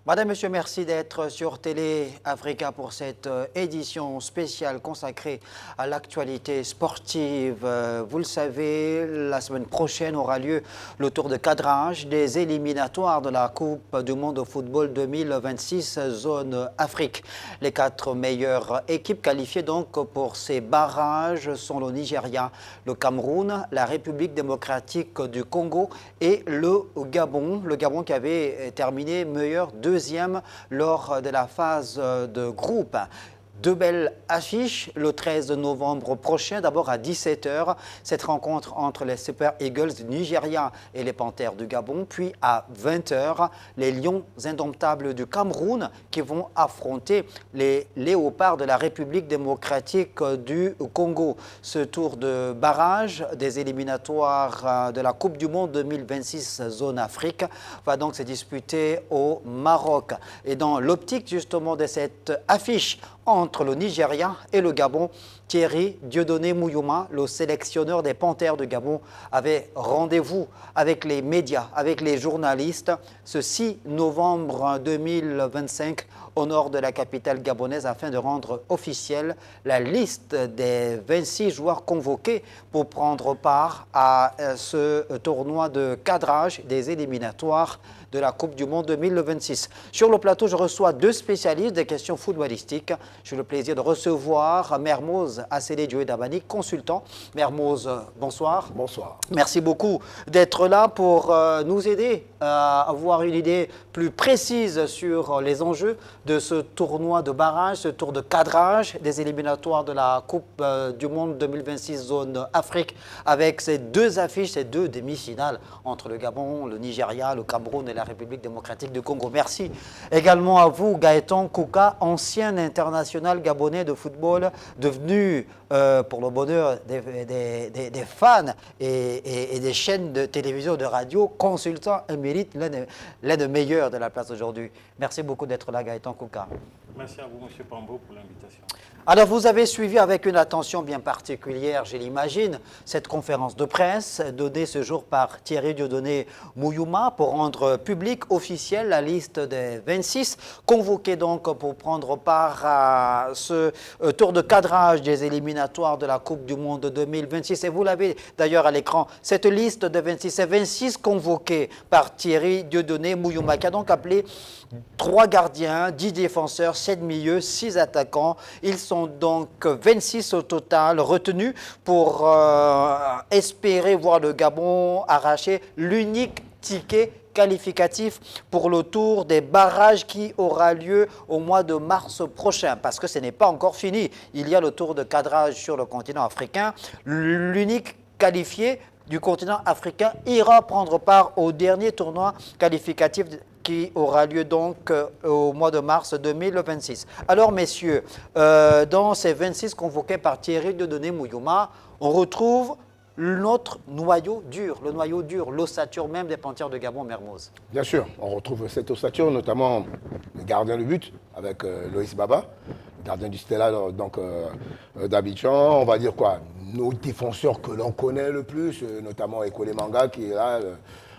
Madame, Monsieur, merci d'être sur Télé Africa pour cette édition spéciale consacrée à l'actualité sportive. Vous le savez, la semaine prochaine aura lieu le tour de cadrage des éliminatoires de la Coupe du Monde de football 2026 zone Afrique. Les 4 meilleures équipes qualifiées donc pour ces barrages sont le Nigeria, le Cameroun, la République démocratique du Congo et le Gabon. Le Gabon qui avait terminé meilleur deuxième lors de la phase de groupe. Deux belles affiches le 13 novembre prochain, d'abord à 17 h, cette rencontre entre les Super Eagles du Nigeria et les Panthères du Gabon, puis à 20 h, les Lions indomptables du Cameroun qui vont affronter les Léopards de la République démocratique du Congo. Ce tour de barrage des éliminatoires de la Coupe du Monde 2026 zone Afrique va donc se disputer au Maroc. Et dans l'optique justement de cette affiche entre le Nigeria et le Gabon, Thierry Dieudonné Mouyouma, le sélectionneur des Panthères de Gabon, avait rendez-vous avec les médias, avec les journalistes, ce 6 novembre 2025 au nord de la capitale gabonaise afin de rendre officielle la liste des 26 joueurs convoqués pour prendre part à ce tournoi de cadrage des éliminatoires de la Coupe du Monde 2026. Sur le plateau, je reçois 2 spécialistes des questions footballistiques. J'ai le plaisir de recevoir Mermoz Assélé Dioudabani, consultant. Mermoz, bonsoir. Bonsoir. Merci beaucoup d'être là pour nous aider à avoir une idée plus précise sur les enjeux de ce tournoi de barrage, ce tour de cadrage des éliminatoires de la Coupe du Monde 2026 zone Afrique, avec ces 2 affiches, ces 2 demi-finales entre le Gabon, le Nigeria, le Cameroun et la République démocratique du Congo. Merci également à vous, Gaëtan Kouka, ancien international gabonais de football, devenu, pour le bonheur des fans et des chaînes de télévision, de radio, consultant émérite, l'un des meilleurs de la place aujourd'hui. Merci beaucoup d'être là, Gaëtan Kouka. Merci à vous, M. Pambo, pour l'invitation. Alors, vous avez suivi avec une attention bien particulière, je l'imagine, cette conférence de presse donnée ce jour par Thierry Dieudonné Mouyouma pour rendre public, officielle, la liste des 26 convoqués donc pour prendre part à ce tour de cadrage des éliminatoires de la Coupe du Monde 2026. Et vous l'avez d'ailleurs à l'écran, cette liste de 26, c'est 26 convoqués par Thierry Dieudonné Mouyouma qui a donc appelé 3 gardiens, 10 défenseurs, 7 milieux, 6 attaquants. Ils sont donc 26 au total retenus pour espérer voir le Gabon arracher l'unique ticket qualificatif pour le tour des barrages qui aura lieu au mois de mars prochain, parce que ce n'est pas encore fini. Il y a le tour de cadrage sur le continent africain. L'unique qualifié du continent africain ira prendre part au dernier tournoi qualificatif qui aura lieu donc au mois de mars 2026. Alors messieurs, dans ces 26 convoqués par Thierry Dieudonné Mouyouma, on retrouve notre noyau dur, l'ossature même des Panthères de Gabon, Mermoz. Bien sûr, on retrouve cette ossature, notamment le gardien de but avec Loïs Baba, le gardien du Stella d'Abidjan. On va dire quoi, nos défenseurs que l'on connaît le plus, notamment Ekole Manga qui est là,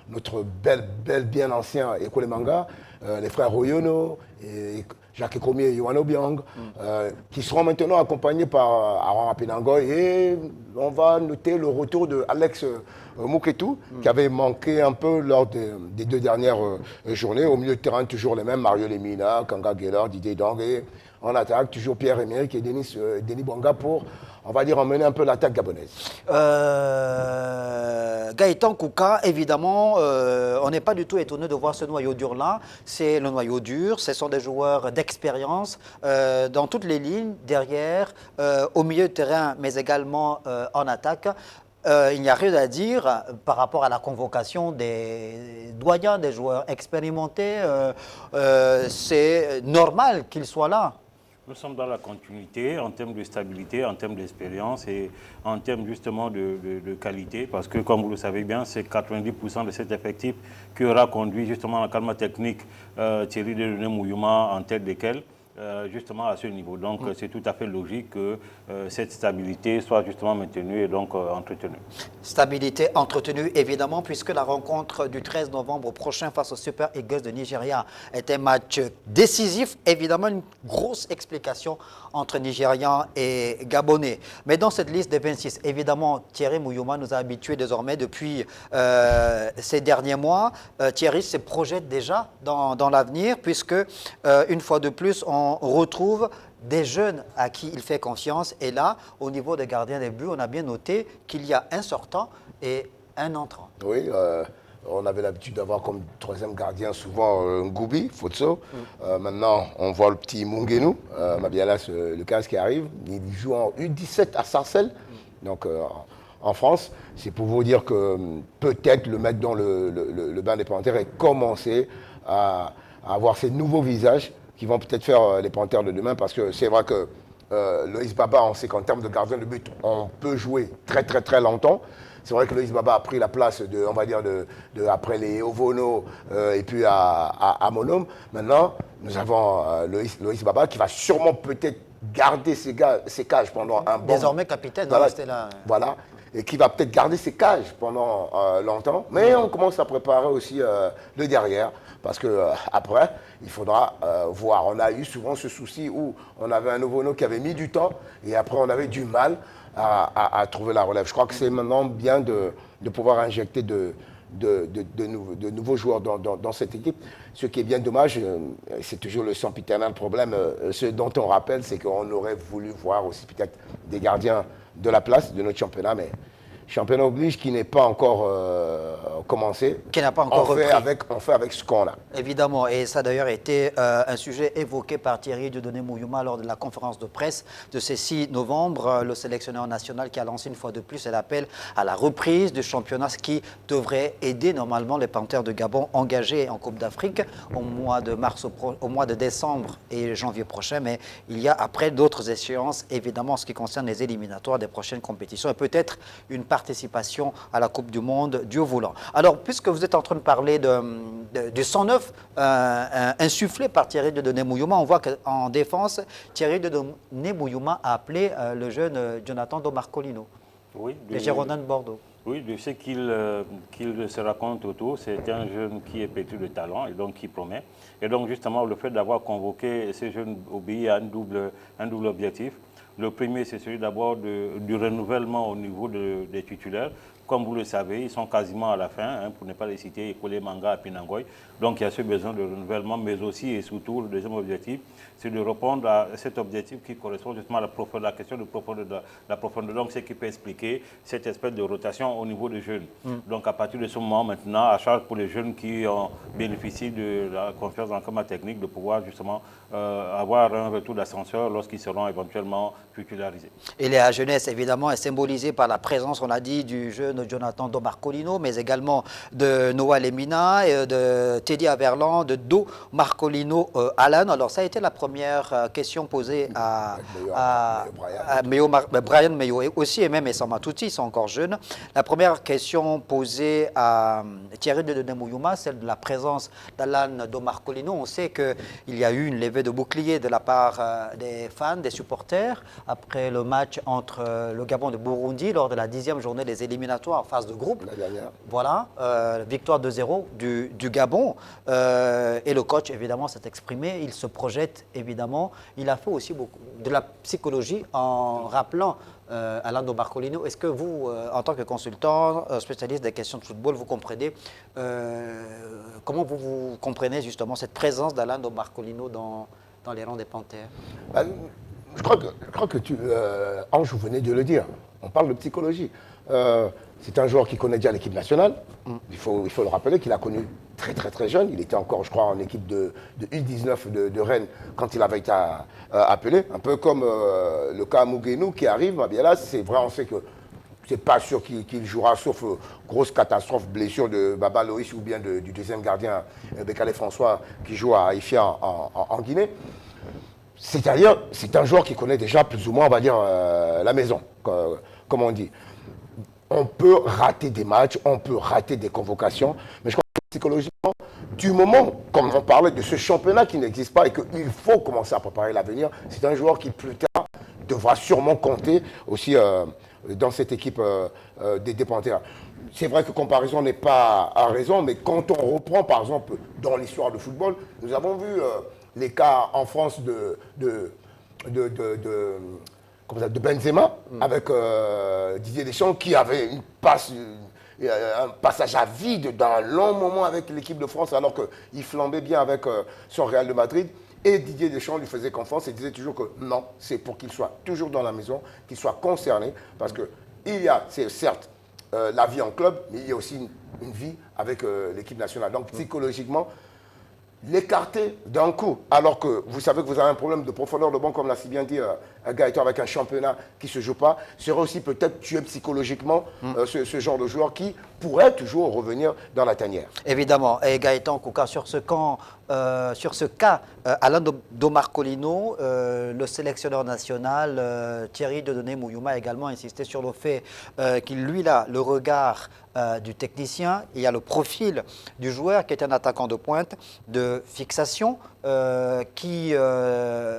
notre bien ancien Ekole Manga, les frères Royono, et Jacques Ekomi et Yohan Obiang, qui seront maintenant accompagnés par Aaron Apinangoy. Et on va noter le retour de Alex Mouketou, qui avait manqué un peu lors des 2 dernières journées. Au milieu de terrain, toujours les mêmes, Mario Lemina, Kanga Geller, Didier Dang. Et en attaque, toujours Pierre-Emerick et Denis Bouanga pour, on va dire, emmener un peu l'attaque gabonaise. Gaëtan Kouka, évidemment, on n'est pas du tout étonné de voir ce noyau dur-là. C'est le noyau dur, ce sont des joueurs d'expérience dans toutes les lignes, derrière, au milieu de terrain, mais également en attaque. Il n'y a rien à dire par rapport à la convocation des doyens, des joueurs expérimentés. C'est normal qu'ils soient là. Nous sommes dans la continuité en termes de stabilité, en termes d'expérience et en termes justement de qualité. Parce que, comme vous le savez bien, c'est 90% de cet effectif qui aura conduit justement la calme technique Thierry Dieudonné Mouyouma en tête desquels justement à ce niveau. Donc c'est tout à fait logique que cette stabilité soit justement maintenue et donc entretenue. Stabilité entretenue évidemment puisque la rencontre du 13 novembre prochain face aux Super Eagles de Nigeria est un match décisif. Évidemment une grosse explication entre Nigérians et Gabonais. Mais dans cette liste des 26, évidemment Thierry Mouyouma nous a habitués désormais depuis ces derniers mois. Thierry se projette déjà dans l'avenir puisque une fois de plus on retrouve des jeunes à qui il fait confiance. Et là, au niveau des gardiens des buts, on a bien noté qu'il y a un sortant et un entrant. Oui, on avait l'habitude d'avoir comme troisième gardien souvent Ngoubi, Fotso. Maintenant, on voit le petit Mungenou, Mabialas, le 15 qui arrive. Il joue en U17 à Sarcelles, donc en France. C'est pour vous dire que peut-être le mettre dans le bain des Panthères et commencer à avoir ces nouveaux visages qui vont peut-être faire les Panthères de demain, parce que c'est vrai que Loïs Baba, on sait qu'en termes de gardien de but, on peut jouer très très très longtemps. C'est vrai que Loïs Baba a pris la place de, on va dire, après les Ovono et puis à Monome. Maintenant, nous avons Loïs Baba qui va sûrement peut-être garder ses cages pendant un bon... Désormais capitaine, voilà, rester là. Voilà, et qui va peut-être garder ses cages pendant longtemps. Mais on commence à préparer aussi le derrière, parce que après, il faudra voir. On a eu souvent ce souci où on avait un Ovono qui avait mis du temps, et après on avait du mal à trouver la relève. Je crois que c'est maintenant bien de pouvoir injecter de nouveaux joueurs dans cette équipe. Ce qui est bien dommage, c'est toujours le sempiternel problème. Ce dont on rappelle, c'est qu'on aurait voulu voir aussi peut-être des gardiens de la place de notre championnat, mais championnat oblige qui n'est pas encore commencé. Qui n'a pas encore repris. On fait avec ce qu'on a. Évidemment, et ça a d'ailleurs été un sujet évoqué par Thierry Dieudonné Mouyouma lors de la conférence de presse de ce 6 novembre. Le sélectionneur national qui a lancé une fois de plus l'appel à la reprise du championnat, ce qui devrait aider normalement les Panthères de Gabon engagés en Coupe d'Afrique au mois de décembre et janvier prochain. Mais il y a après d'autres échéances, évidemment, en ce qui concerne les éliminatoires des prochaines compétitions et peut-être une participation à la Coupe du Monde, Dieu voulant. Alors, puisque vous êtes en train de parler du 109 insufflé par Thierry Dieudonné Mouyouma, on voit qu'en défense, Thierry Dieudonné Mouyouma a appelé le jeune Jonathan Domarcolino, oui, les Girondins de Bordeaux. Oui, de ce qu'il se raconte autour, c'est un jeune qui est pétri de talent et donc qui promet. Et donc justement, le fait d'avoir convoqué ces jeunes obéit à un double objectif. Le premier, c'est celui d'abord du renouvellement au niveau des titulaires. Comme vous le savez, ils sont quasiment à la fin, pour ne pas les citer, Ekole Manga à Pinangoy. Donc il y a ce besoin de renouvellement, mais aussi et surtout, le deuxième objectif, c'est de répondre à cet objectif qui correspond justement à la question de la profondeur. Donc c'est qui peut expliquer cette espèce de rotation au niveau des jeunes. Donc à partir de ce moment maintenant, à charge pour les jeunes qui bénéficient de la confiance dans le climat technique, de pouvoir justement avoir un retour d'ascenseur lorsqu'ils seront éventuellement titularisés. Et la jeunesse, évidemment, est symbolisée par la présence, on l'a dit, du jeune Jonathan Domarcolino, mais également de Noah Lemina, et de Teddy Averland, de Do Marcolino Alan. Alors ça a été la première question posée à Brian Meyo aussi, et même Essa Matouti, ils sont encore jeunes. La première question posée à Thierry Dieudonné Mouyouma, celle de la présence d'Alan Domarcolino. On sait qu'il y a eu une levée de bouclier de la part des fans, des supporters, après le match entre le Gabon de Burundi lors de la 10e journée des éliminatoires en phase de groupe. La dernière. Voilà, victoire 2-0 du Gabon. Et le coach, évidemment, s'est exprimé. Il se projette, évidemment. Il a fait aussi beaucoup de la psychologie en rappelant Alain Domarcolino. Est-ce que vous, en tant que consultant, spécialiste des questions de football, vous comprenez comment vous comprenez justement cette présence d'Alain Domarcolino dans les rangs des Panthères? Je crois que Ange, vous venez de le dire. On parle de psychologie. C'est un joueur qui connaît déjà l'équipe nationale. Il faut le rappeler qu'il a connu très très très jeune. Il était encore, je crois, en équipe de U19 de Rennes quand il avait été appelé. Un peu comme le cas Muguenou qui arrive. Là, c'est vrai, on sait que c'est pas sûr qu'il jouera, sauf grosse catastrophe, blessure de Baba Loïs ou bien du deuxième gardien Bekale François qui joue à Ifia en Guinée. C'est-à-dire, c'est un joueur qui connaît déjà plus ou moins, on va dire, la maison, comme on dit. On peut rater des matchs, on peut rater des convocations, mais je crois que psychologiquement, du moment, comme on parlait de ce championnat qui n'existe pas et qu'il faut commencer à préparer l'avenir, c'est un joueur qui plus tard devra sûrement compter aussi dans cette équipe des Panthères. C'est vrai que comparaison n'est pas à raison, mais quand on reprend par exemple dans l'histoire du football, nous avons vu les cas en France de Benzema avec Didier Deschamps qui avait un passage à vide dans un long moment avec l'équipe de France alors qu'il flambait bien avec son Real de Madrid. Et Didier Deschamps lui faisait confiance et disait toujours que non, c'est pour qu'il soit toujours dans la maison, qu'il soit concerné. Parce qu'il y a, c'est certes, la vie en club, mais il y a aussi une vie avec l'équipe nationale. Donc psychologiquement, l'écarter d'un coup, alors que vous savez que vous avez un problème de profondeur de banc, comme l'a si bien dit Gaëtan, avec un championnat qui ne se joue pas, serait aussi peut-être tuer psychologiquement ce genre de joueur qui pourrait toujours revenir dans la tanière. Évidemment. Et Gaëtan Kouka, sur ce cas, Alain Domarcolino, le sélectionneur national, Thierry Dieudonné-Mouyouma a également insisté sur le fait qu'il, lui, a le regard du technicien, il y a le profil du joueur qui est un attaquant de pointe, de fixation, qui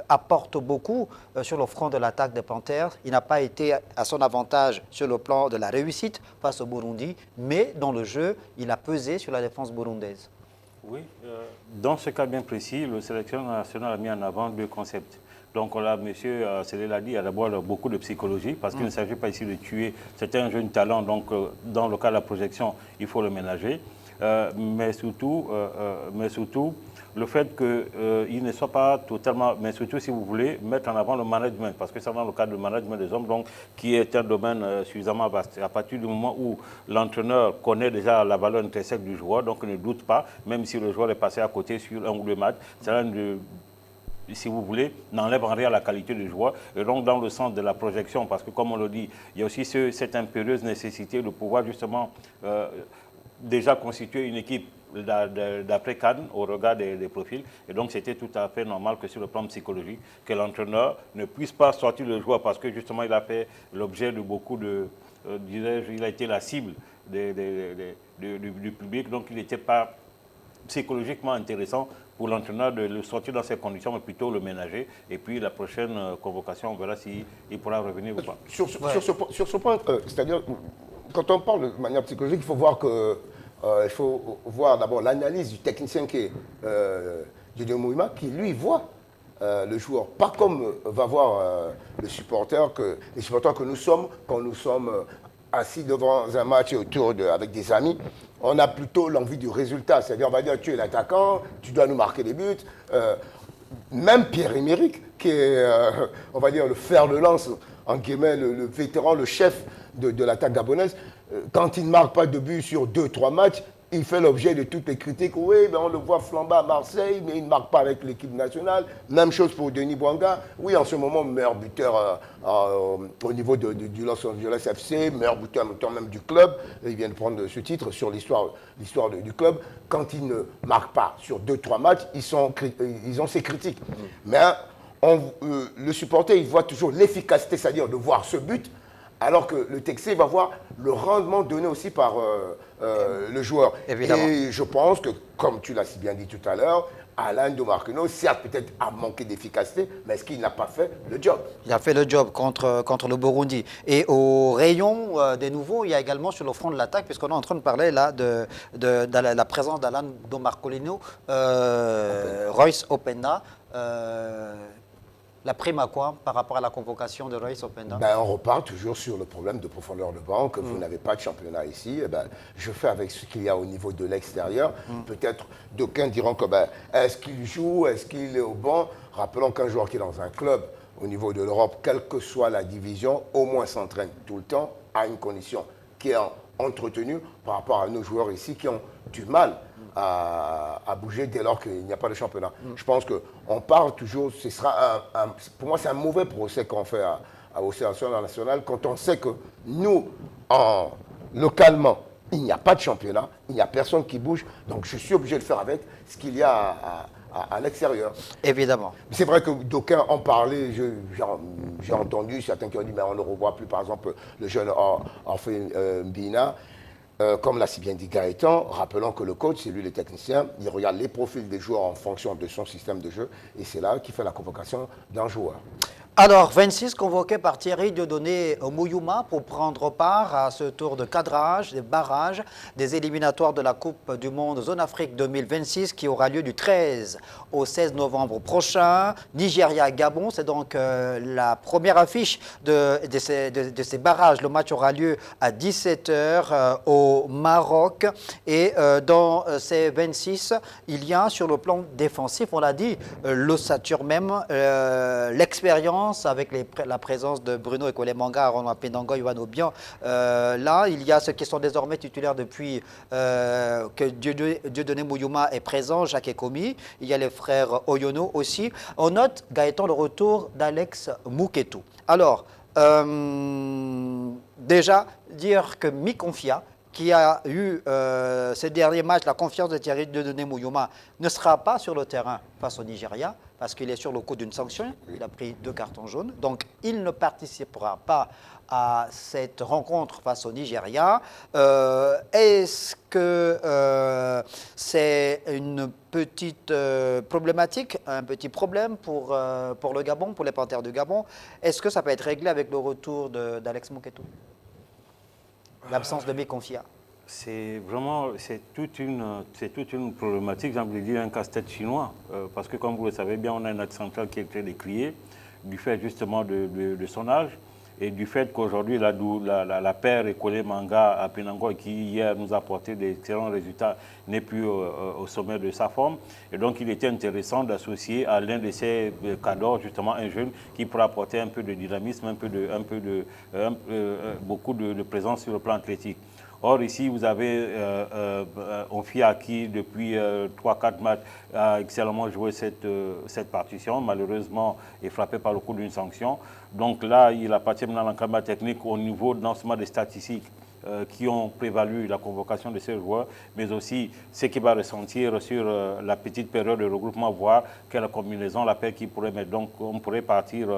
apporte beaucoup sur le front de l'attaque des Panthères. Il n'a pas été à son avantage sur le plan de la réussite face au Burundi, mais dans le jeu, il a pesé sur la défense burundaise. Oui, dans ce cas bien précis, le sélectionneur national a mis en avant deux concepts. Donc là, monsieur Célé l'a dit, il y a d'abord beaucoup de psychologie, parce qu'il ne s'agit pas ici de tuer. C'est un jeune talent, donc dans le cas de la projection, il faut le ménager. Mais surtout, le fait qu'il ne soit pas totalement, mais surtout si vous voulez, mettre en avant le management, parce que c'est dans le cadre du management des hommes, donc, qui est un domaine suffisamment vaste. À partir du moment où l'entraîneur connaît déjà la valeur intrinsèque du joueur, donc ne doute pas, même si le joueur est passé à côté sur un ou deux matchs, c'est si vous voulez, n'enlève en rien la qualité du joueur. Et donc, dans le sens de la projection, parce que comme on le dit, il y a aussi cette impérieuse nécessité de pouvoir justement déjà constituer une équipe d'après Cannes au regard des profils. Et donc, c'était tout à fait normal que sur le plan psychologique, que l'entraîneur ne puisse pas sortir le joueur parce que justement, il a fait l'objet de beaucoup de... il a été la cible du public, donc il n'était pas psychologiquement intéressant pour l'entraîneur de le sortir dans ces conditions, mais plutôt le ménager. Et puis la prochaine convocation, on verra s'il pourra revenir ou pas. Sur ce point, c'est-à-dire, quand on parle de manière psychologique, il faut voir que il faut voir d'abord l'analyse du technicien qui est Didier Mouyouma, qui lui voit le joueur. Pas comme va voir les supporters que nous sommes quand nous sommes assis devant un match avec des amis. On a plutôt l'envie du résultat. C'est-à-dire, on va dire, tu es l'attaquant, tu dois nous marquer des buts. Même Pierre-Emerick, qui est, on va dire, le fer de lance, en guillemets, le vétéran, le chef de l'attaque gabonaise, quand il ne marque pas de but sur 2-3 matchs, il fait l'objet de toutes les critiques. Oui, ben on le voit flamber à Marseille, mais il ne marque pas avec l'équipe nationale. Même chose pour Denis Bouanga. Oui, en ce moment, meilleur buteur au niveau du Los Angeles FC, meilleur buteur en même temps même du club. Il vient de prendre ce titre sur l'histoire du club. Quand il ne marque pas sur 2-3 matchs, ils ont ces critiques. Mais le supporter, il voit toujours l'efficacité, c'est-à-dire de voir ce but, alors que le Texé va voir le rendement donné aussi par le joueur. Évidemment. Et je pense que, comme tu l'as si bien dit tout à l'heure, Alain Domarcolino, certes, peut-être a manqué d'efficacité, mais est-ce qu'il n'a pas fait le job? Il a fait le job contre le Burundi. Et au rayon des nouveaux, il y a également sur le front de l'attaque, puisqu'on est en train de parler là de la présence d'Alain Domarcolino, Royce Openda. La prime à quoi par rapport à la convocation de Royce Openda? On repart toujours sur le problème de profondeur de banc, que vous n'avez pas de championnat ici. Je fais avec ce qu'il y a au niveau de l'extérieur. Peut-être d'aucuns diront que est-ce qu'il joue, est-ce qu'il est au banc? Rappelons qu'un joueur qui est dans un club au niveau de l'Europe, quelle que soit la division, au moins s'entraîne tout le temps à une condition qui est entretenue par rapport à nos joueurs ici qui ont du mal à bouger dès lors qu'il n'y a pas de championnat. Je pense qu'on parle toujours, ce sera pour moi c'est un mauvais procès qu'on fait au sélectionneur national quand on sait que nous, localement, il n'y a pas de championnat, il n'y a personne qui bouge, donc je suis obligé de faire avec ce qu'il y a à l'extérieur. Évidemment. C'est vrai que d'aucuns en parlaient, j'ai entendu certains qui ont dit mais on ne revoit plus par exemple le jeune Orphe Mbina. Comme l'a si bien dit Gaëtan, rappelons que le coach, c'est lui le technicien, il regarde les profils des joueurs en fonction de son système de jeu et c'est là qu'il fait la convocation d'un joueur. Alors, 26 convoqués par Thierry Dieudonné Mouyouma pour prendre part à ce tour de cadrage des barrages des éliminatoires de la Coupe du Monde Zone Afrique 2026 qui aura lieu du 13 au 16 novembre prochain. Nigeria-Gabon, c'est donc la première affiche de ces barrages. Le match aura lieu à 17h au Maroc. Et dans ces 26, il y a sur le plan défensif, on l'a dit, l'ossature même, l'expérience avec la présence de Bruno Ekolemanga, Roland Penango, Yohan Obiang. Là, il y a ceux qui sont désormais titulaires depuis que Dieudonné Mouyouma est présent, Jacques Ekomi. Il y a les frères Oyono aussi. On note, Gaëtan, le retour d'Alex Mouketou. Alors, déjà, dire que Mikonfia, qui a eu ces derniers matchs la confiance de Thierry Dieudonné Mouyouma, ne sera pas sur le terrain face au Nigeria parce qu'il est sur le coup d'une sanction. Il a pris 2 cartons jaunes. Donc, il ne participera pas à cette rencontre face au Nigeria. Est-ce que c'est une petite problématique, un petit problème pour le Gabon, pour les Panthères du Gabon? Est-ce que ça peut être réglé avec le retour d'Alex Mouketou? L'absence de Mikonfia. C'est toute une problématique, j'ai envie de dire un casse-tête chinois. Parce que comme vous le savez bien, on a un axe central qui est très décrié, du fait justement de son âge, et du fait qu'aujourd'hui la paire Ekolemanga à Penango, qui hier nous a apporté d'excellents résultats, n'est plus au sommet de sa forme. Et donc il était intéressant d'associer à l'un de ces cadors justement un jeune qui pourra apporter un peu de dynamisme, beaucoup de présence sur le plan athlétique. Or, ici, vous avez Onfia qui, depuis 3-4 matchs, a excellemment joué cette partition. Malheureusement, est frappé par le coup d'une sanction. Donc là, il appartient maintenant à l'encadrement technique au niveau non seulement des statistiques qui ont prévalu la convocation de ces joueurs, mais aussi ce qu'il va ressentir sur la petite période de regroupement, voir quelle combinaison la paire qui pourrait mettre. Donc, on pourrait partir,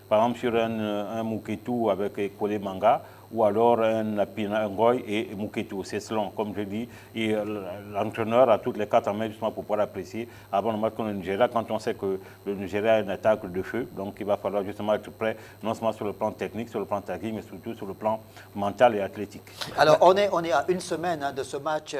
par exemple, sur un Mouketou avec Ekolemanga, ou alors un Penangoy et Mouketou. C'est selon, comme je dis, et l'entraîneur a toutes les cartes en main justement pour pouvoir apprécier avant le match contre le Nigeria, quand on sait que le Nigeria a une attaque de feu. Donc il va falloir justement être prêt, non seulement sur le plan technique, sur le plan tactique, mais surtout sur le plan mental et athlétique. Alors on est à une semaine de ce match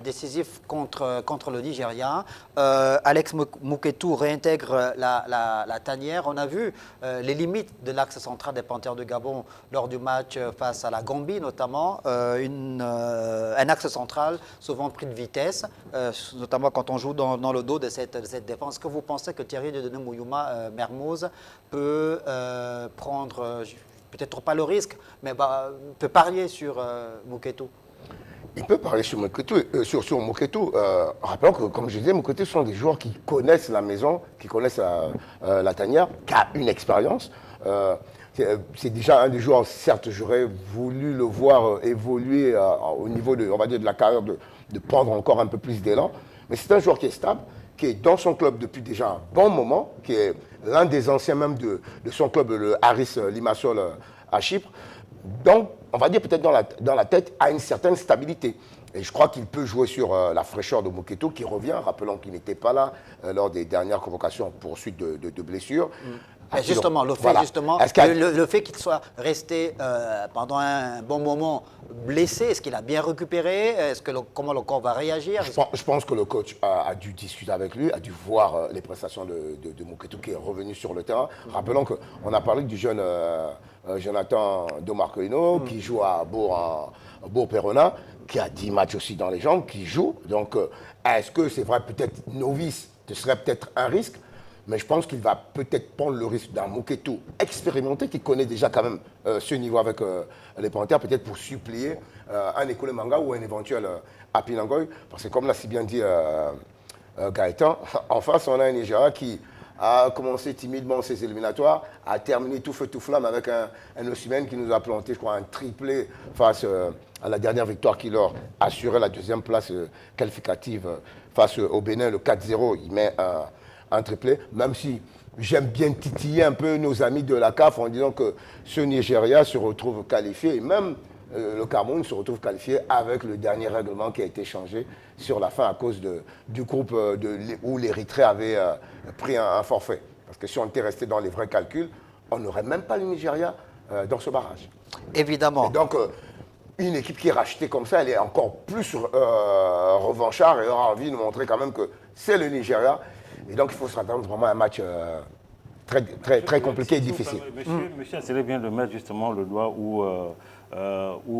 décisif contre le Nigeria. Alex Mouketou réintègre la tanière. On a vu les limites de l'axe central des Panthères de Gabon lors du match face à la Gambie notamment, un axe central souvent pris de vitesse, notamment quand on joue dans le dos de cette défense. Est-ce que vous pensez que Thierry Dieudonné Mouyouma Mermoz peut prendre, peut-être pas le risque, mais peut parier sur Mouketou? Il peut parler sur Mouketou. Rappelons que, comme je disais, Mouketou sont des joueurs qui connaissent la maison, qui connaissent la tanière, qui a une expérience. C'est déjà un des joueurs, certes, j'aurais voulu le voir évoluer au niveau on va dire, de la carrière, de prendre encore un peu plus d'élan. Mais c'est un joueur qui est stable, qui est dans son club depuis déjà un bon moment, qui est l'un des anciens même de son club, le Aris Limassol à Chypre. Donc, on va dire peut-être dans la tête, a une certaine stabilité. Et je crois qu'il peut jouer sur la fraîcheur de Mouketou qui revient. Rappelons qu'il n'était pas là lors des dernières convocations pour suite de blessures. Justement, le fait qu'il soit resté pendant un bon moment blessé, est-ce qu'il a bien récupéré? Comment le corps va réagir? Je pense que le coach a dû discuter avec lui, a dû voir les prestations de Mouketou qui est revenu sur le terrain. Rappelons qu'on a parlé du jeune Jonathan Domarcoino qui joue à Bourg-Perona, qui a 10 matchs aussi dans les jambes, qui joue. Donc, est-ce que c'est vrai, peut-être novice, ce serait peut-être un risque? Mais je pense qu'il va peut-être prendre le risque d'un Mouketou expérimenté qui connaît déjà quand même ce niveau avec les Panthères, peut-être pour suppléer un Ekolemanga ou un éventuel Apinangoy. Parce que comme l'a si bien dit Gaëtan, en face on a un Nigeria qui a commencé timidement ses éliminatoires, a terminé tout feu tout flamme avec un Osimhen qui nous a planté, je crois, un triplé face à la dernière victoire qui leur assurait la deuxième place qualificative face au Bénin, le 4-0. Il met un triplé, même si j'aime bien titiller un peu nos amis de la CAF en disant que ce Nigeria se retrouve qualifié et même le Cameroun se retrouve qualifié avec le dernier règlement qui a été changé sur la fin à cause du groupe où l'Érythrée avait pris un forfait. Parce que si on était resté dans les vrais calculs, on n'aurait même pas le Nigeria dans ce barrage. Évidemment. Et donc, une équipe qui est rachetée comme ça, elle est encore plus revanchard et aura envie de montrer quand même que c'est le Nigeria. Et donc, il faut s'attendre vraiment à un match très compliqué et difficile. Monsieur Assele vient de mettre justement le doigt où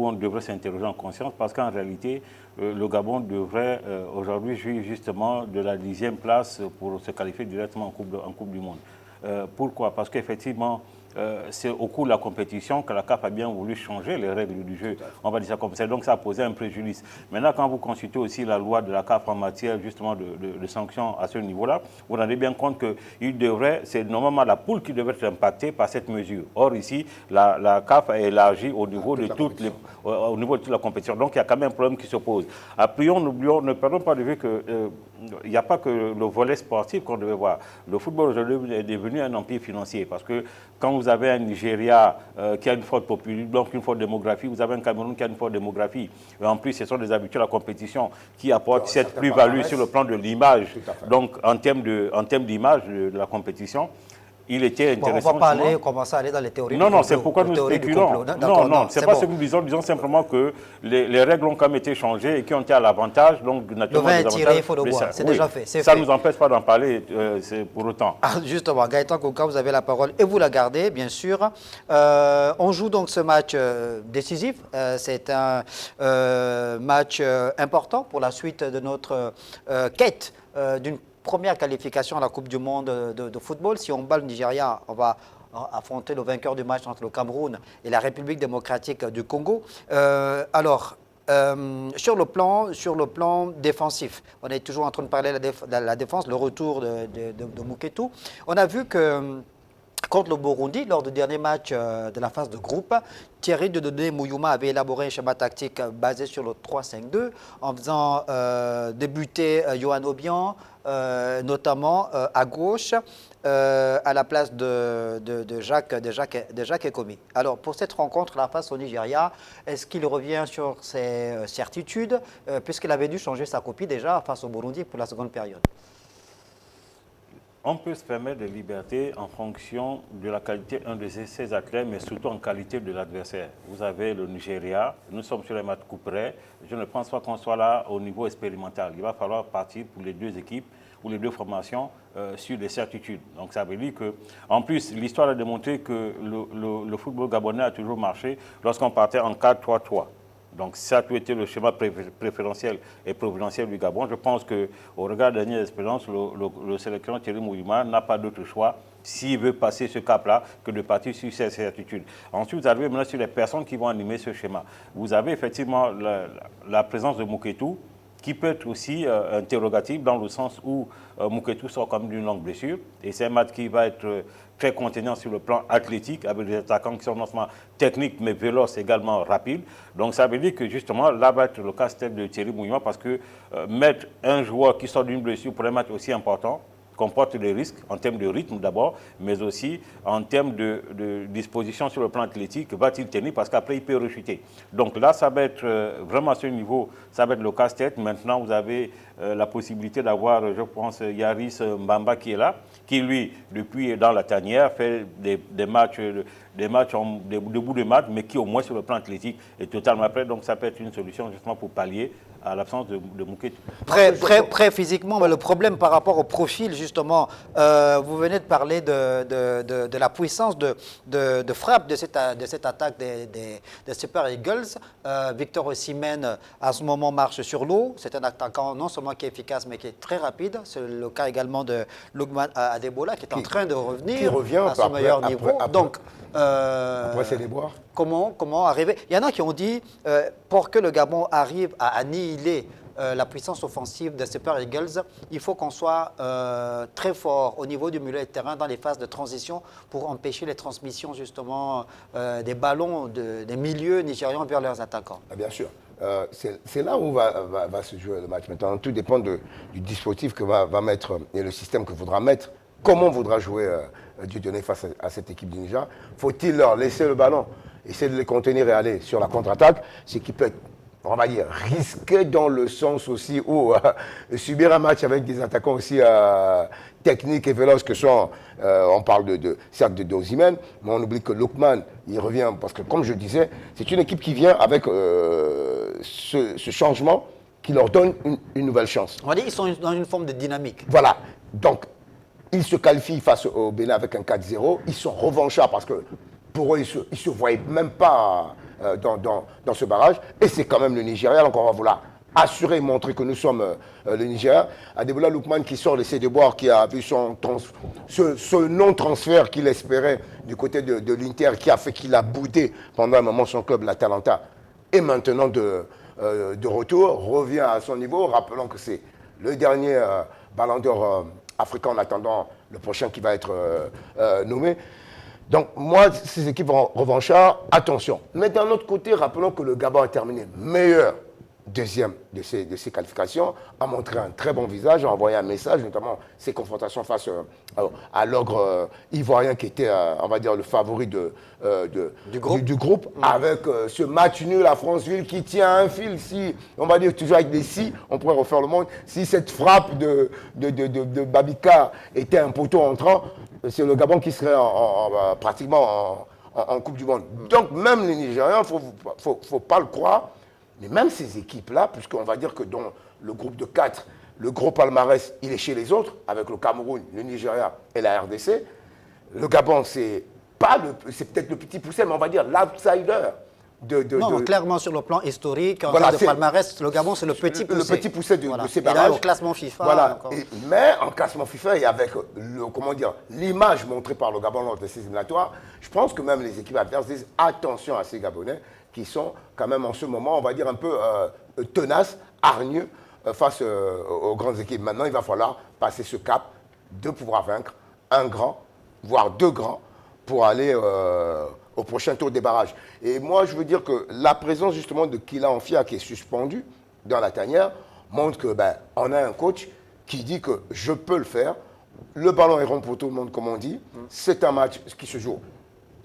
on devrait s'interroger en conscience, parce qu'en réalité, le Gabon devrait aujourd'hui jouir justement de la 10e place pour se qualifier directement en Coupe du Monde. Pourquoi? Parce qu'effectivement, c'est au cours de la compétition que la CAF a bien voulu changer les règles du jeu. On va dire ça comme ça. Donc ça a posé un préjudice. Maintenant, quand vous consultez aussi la loi de la CAF en matière justement de sanctions à ce niveau-là, vous vous rendez bien compte que c'est normalement la poule qui devrait être impactée par cette mesure. Or ici, la CAF a élargi au niveau de toute la compétition. Donc il y a quand même un problème qui se pose. Après, ne perdons pas de vue que il n'y a pas que le volet sportif qu'on devait voir. Le football aujourd'hui est devenu un empire financier parce que quand vous avez un Nigeria qui a une forte population, donc une forte démographie, vous avez un Cameroun qui a une forte démographie, et en plus ce sont des habitués à la compétition qui apportent cette plus-value sur le plan de l'image. Donc en termes d'image de la compétition, il était intéressant. On va pas commencer à aller dans les théories. Non, c'est pourquoi nous spéculons. Non, c'est pas ce que nous disons. Disons simplement que les règles ont quand même été changées et qui ont été à l'avantage. Donc, naturellement, le vin est tiré, il faut le boire. C'est déjà fait. Ça ne nous empêche pas d'en parler pour autant. Justement, Gaëtan Kouka, vous avez la parole et vous la gardez, bien sûr. On joue donc ce match décisif. C'est un match important pour la suite de notre quête d'une première qualification à la Coupe du Monde de football. Si on bat le Nigeria, on va affronter le vainqueur du match entre le Cameroun et la République démocratique du Congo. Sur le plan défensif, on est toujours en train de parler de la défense, le retour de Mouketou. On a vu que contre le Burundi, lors du dernier match de la phase de groupe, Thierry Dieudonné Mouyouma avait élaboré un schéma tactique basé sur le 3-5-2 en faisant débuter Yohan Obiang, notamment à gauche, à la place de Jacques Ekomi. Alors, pour cette rencontre, la face au Nigeria, est-ce qu'il revient sur ses certitudes, puisqu'il avait dû changer sa copie déjà face au Burundi pour la seconde période? On peut se permettre des libertés en fonction de la qualité d'un de ces athlètes, mais surtout en qualité de l'adversaire. Vous avez le Nigeria, nous sommes sur les matchs couperets. Je ne pense pas qu'on soit là au niveau expérimental. Il va falloir partir pour les deux équipes ou les deux formations sur des certitudes. Donc ça veut dire que, en plus, l'histoire a démontré que le football gabonais a toujours marché lorsqu'on partait en 4-3-3. Donc ça a toujours été le schéma préférentiel et providentiel du Gabon. Je pense qu'au regard de la dernière expérience, le sélectionneur Thierry Mouyouma n'a pas d'autre choix, s'il veut passer ce cap-là, que de partir sur ces certitudes. Ensuite, vous arrivez maintenant sur les personnes qui vont animer ce schéma. Vous avez effectivement la présence de Mouketou, qui peut être aussi interrogative dans le sens où Mouketou sort comme d'une longue blessure. Et c'est un match qui va être très contraignant sur le plan athlétique, avec des attaquants qui sont non seulement techniques, mais véloces, également rapides. Donc ça veut dire que justement, là va être le casse-tête de Thierry Mouyouma, parce que mettre un joueur qui sort d'une blessure pour un match aussi important comporte des risques en termes de rythme d'abord, mais aussi en termes de disposition sur le plan athlétique. Va-t-il tenir? Parce qu'après, il peut rechuter. Donc là, ça va être vraiment à ce niveau, ça va être le casse-tête. Maintenant, vous avez la possibilité d'avoir, je pense, Yaris Mbamba qui est là, qui lui, depuis est dans la tanière, fait des matchs, des bouts de match, mais qui au moins sur le plan athlétique est totalement prêt. Donc ça peut être une solution justement pour pallier à l'absence de Mouketou. Prêt physiquement, mais le problème par rapport au profil, justement, vous venez de parler de la puissance de frappe de cette attaque des Super Eagles. Victor Osimhen, à ce moment, marche sur l'eau. C'est un attaquant non seulement qui est efficace, mais qui est très rapide. C'est le cas également de Lookman Adebola, qui est en train de revenir à son meilleur niveau. Donc, après, c'est les boire. Comment arriver? Il y en a qui ont dit, pour que le Gabon arrive à annihiler la puissance offensive des Super Eagles, il faut qu'on soit très fort au niveau du milieu de terrain dans les phases de transition pour empêcher les transmissions justement des ballons des milieux nigérians vers leurs attaquants. Ah, bien sûr. C'est là où va se jouer le match. Maintenant, tout dépend du dispositif que va mettre et le système que voudra mettre comment voudra jouer Dieudonné face à cette équipe du Niger? Faut-il leur laisser le ballon, essayer de les contenir et aller sur la contre-attaque, ce qui peut être, on va dire, risqué dans le sens aussi où subir un match avec des attaquants aussi techniques et véloces que sont, on parle certes de Osimhen, mais on oublie que Lookman, il revient, parce que comme je disais, c'est une équipe qui vient avec ce changement qui leur donne une nouvelle chance. On va dire qu'ils sont dans une forme de dynamique. Voilà, donc ils se qualifient face au Bénin avec un 4-0, ils sont revanchards parce que pour eux, ils ne se voyaient même pas dans ce barrage. Et c'est quand même le Nigeria, donc on va vouloir assurer, montrer que nous sommes le Nigeria. Adebola Lookman qui sort l'essai de boire, qui a vu ce non-transfert qu'il espérait du côté de l'Inter, qui a fait qu'il a boudé pendant un moment son club, l'Atalanta, et maintenant de retour, revient à son niveau. Rappelons que c'est le dernier ballon d'or africain en attendant le prochain qui va être nommé. Donc, moi, ces équipes revanchards, attention. Mais d'un autre côté, rappelons que le Gabon a terminé meilleur deuxième de ces qualifications, a montré un très bon visage, a envoyé un message, notamment ses confrontations face à l'ogre ivoirien qui était, on va dire, le favori du groupe, avec ce match nul à Franceville qui tient un fil. Si, on va dire toujours avec des si, on pourrait refaire le monde. Si cette frappe de Babika était un poteau entrant, c'est le Gabon qui serait pratiquement en Coupe du Monde. Donc même les Nigériens, il ne faut pas le croire, mais même ces équipes-là, puisqu'on va dire que dans le groupe de 4, le gros palmarès, il est chez les autres, avec le Cameroun, le Nigeria et la RDC. Le Gabon, c'est peut-être le petit poussé, mais on va dire l'outsider. Non, clairement sur le plan historique, en voilà, termes de palmarès, le Gabon c'est le petit poussé. Le petit poussé de ces barrages. barrages. Et là, au classement FIFA. Voilà. Mais en classement FIFA et avec l'image montrée par le Gabon lors de ces éliminatoires, je pense que même les équipes adverses disent attention à ces Gabonais qui sont quand même en ce moment, on va dire, un peu tenaces, hargneux face aux grandes équipes. Maintenant, il va falloir passer ce cap de pouvoir vaincre un grand, voire deux grands, pour aller au prochain tour des barrages. Et moi, je veux dire que la présence justement de Kylian Amphia qui est suspendu dans la tanière montre que on a un coach qui dit que je peux le faire. Le ballon est rond pour tout le monde, comme on dit. C'est un match qui se joue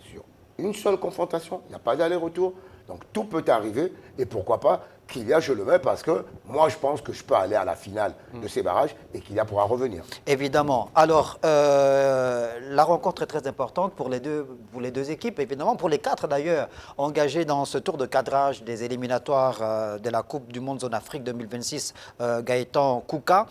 sur une seule confrontation. Il n'y a pas d'aller-retour. Donc tout peut arriver. Et pourquoi pas Kylian, je le mets parce que moi, je pense que je peux aller à la finale de ces barrages et Kylian pourra revenir. Évidemment. Alors, la rencontre est très importante pour les deux équipes, évidemment, pour les 4 d'ailleurs, engagés dans ce tour de cadrage des éliminatoires de la Coupe du Monde Zone Afrique 2026, Gaëtan Kouka.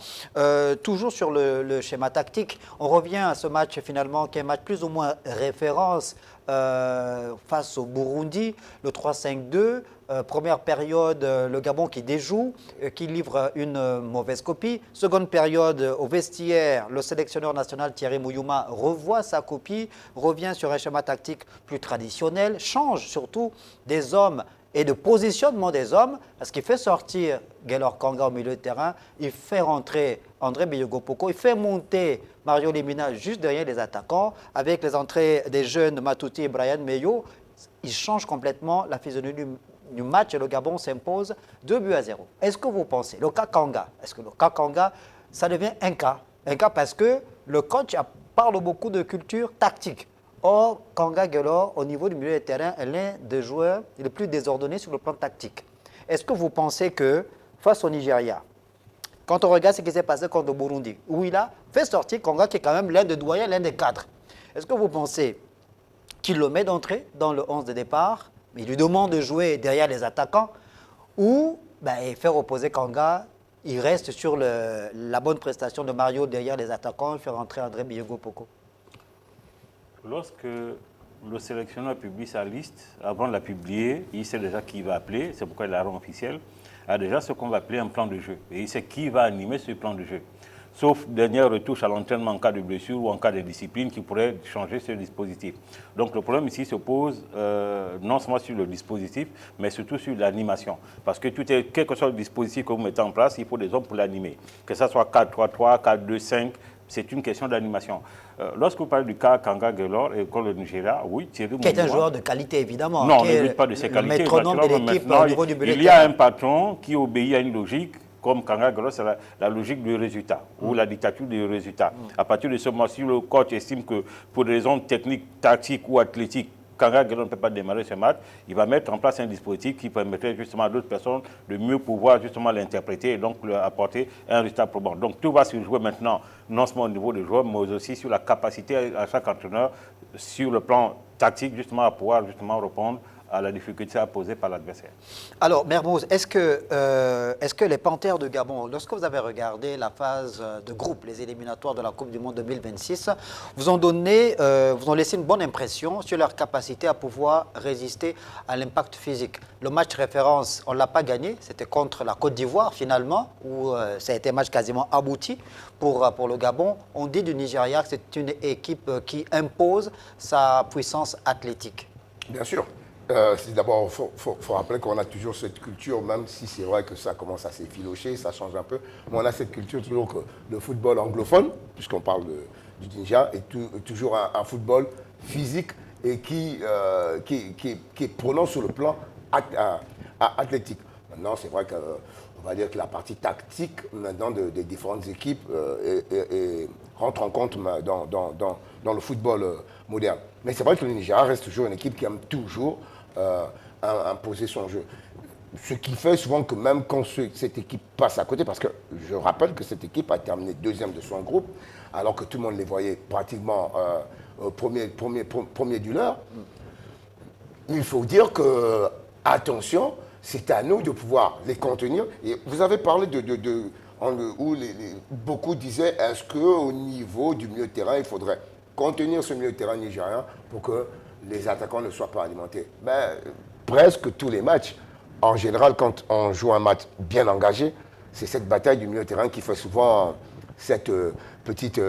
Toujours sur le schéma tactique, on revient à ce match finalement qui est un match plus ou moins référence face au Burundi, le 3-5-2. Première période, le Gabon qui déjoue, qui livre une mauvaise copie. Seconde période, au vestiaire, le sélectionneur national Thierry Mouyouma revoit sa copie, revient sur un schéma tactique plus traditionnel, change surtout des hommes et de positionnement des hommes, parce qu'il fait sortir Gaylor Kanga au milieu de terrain, il fait rentrer André Biyogo-Poko, il fait monter Mario Lemina juste derrière les attaquants, avec les entrées des jeunes Matouti et Brian Meyo, il change complètement la physionomie du match et le Gabon s'impose 2-0. Est-ce que vous pensez, le cas Kanga, est-ce que le cas Kanga, ça devient un cas parce que le coach parle beaucoup de culture tactique. Or, Kanga Gaylor, au niveau du milieu de terrain, est l'un des joueurs les plus désordonnés sur le plan tactique. Est-ce que vous pensez que, face au Nigeria, quand on regarde ce qui s'est passé contre le Burundi, où il a fait sortir Kanga, qui est quand même l'un des doyens, l'un des cadres, est-ce que vous pensez qu'il le met d'entrée dans le 11 de départ, mais il lui demande de jouer derrière les attaquants, ou il fait reposer Kanga, il reste sur la bonne prestation de Mario derrière les attaquants, il fait rentrer André Biyogo-Poko? Lorsque le sélectionneur publie sa liste, avant de la publier, il sait déjà qui va appeler, c'est pourquoi il la rend officielle, il a déjà ce qu'on va appeler un plan de jeu. Et il sait qui va animer ce plan de jeu. Sauf dernière retouche à l'entraînement en cas de blessure ou en cas de discipline qui pourrait changer ce dispositif. Donc le problème ici se pose non seulement sur le dispositif, mais surtout sur l'animation. Parce que quel que soit le dispositif que vous mettez en place, il faut des hommes pour l'animer. Que ce soit 4-3-3, 4-2-5, c'est une question d'animation. Lorsque vous parlez du cas Kanga Gaylor et contre le Nigeria, oui, Thierry Mouyouma... Qui est un joueur de qualité, évidemment. Non, on ne doute pas de ses qualités. Le métronome de l'équipe au niveau du il y a un patron qui obéit à une logique comme Kanga Golo, c'est la logique du résultat ou la dictature du résultat. À partir de ce moment, si le coach estime que pour des raisons techniques, tactiques ou athlétiques, Kanga Golo ne peut pas démarrer ce match, il va mettre en place un dispositif qui permettrait justement à d'autres personnes de mieux pouvoir justement l'interpréter et donc leur apporter un résultat probant. Donc tout va se jouer maintenant, non seulement au niveau des joueurs, mais aussi sur la capacité à chaque entraîneur, sur le plan tactique, justement à pouvoir justement répondre à la difficulté posée par l'adversaire. Alors, Mermoz, est-ce que les Panthères de Gabon, lorsque vous avez regardé la phase de groupe, les éliminatoires de la Coupe du Monde 2026, vous ont laissé une bonne impression sur leur capacité à pouvoir résister à l'impact physique? Le match référence, on ne l'a pas gagné, c'était contre la Côte d'Ivoire finalement, où ça a été un match quasiment abouti pour le Gabon. On dit du Nigeria que c'est une équipe qui impose sa puissance athlétique. Bien sûr. D'abord, il faut rappeler qu'on a toujours cette culture, même si c'est vrai que ça commence à s'effilocher, ça change un peu, mais on a cette culture toujours que le football anglophone, puisqu'on parle du Nigeria, est toujours un football physique et qui est prenant sur le plan athlétique. Maintenant, c'est vrai qu'on va dire que la partie tactique maintenant des différentes équipes rentre en compte dans le football moderne. Mais c'est vrai que le Nigeria reste toujours une équipe qui aime toujours imposer son jeu. Ce qui fait souvent que même quand cette équipe passe à côté, parce que je rappelle que cette équipe a terminé deuxième de son groupe, alors que tout le monde les voyait pratiquement premier du leur, il faut dire que, attention, c'est à nous de pouvoir les contenir. Et vous avez parlé où beaucoup disaient, est-ce qu'au niveau du milieu de terrain, il faudrait contenir ce milieu de terrain nigérien pour que les attaquants ne soient pas alimentés? Ben, presque tous les matchs, en général, quand on joue un match bien engagé, c'est cette bataille du milieu de terrain qui fait souvent cette petite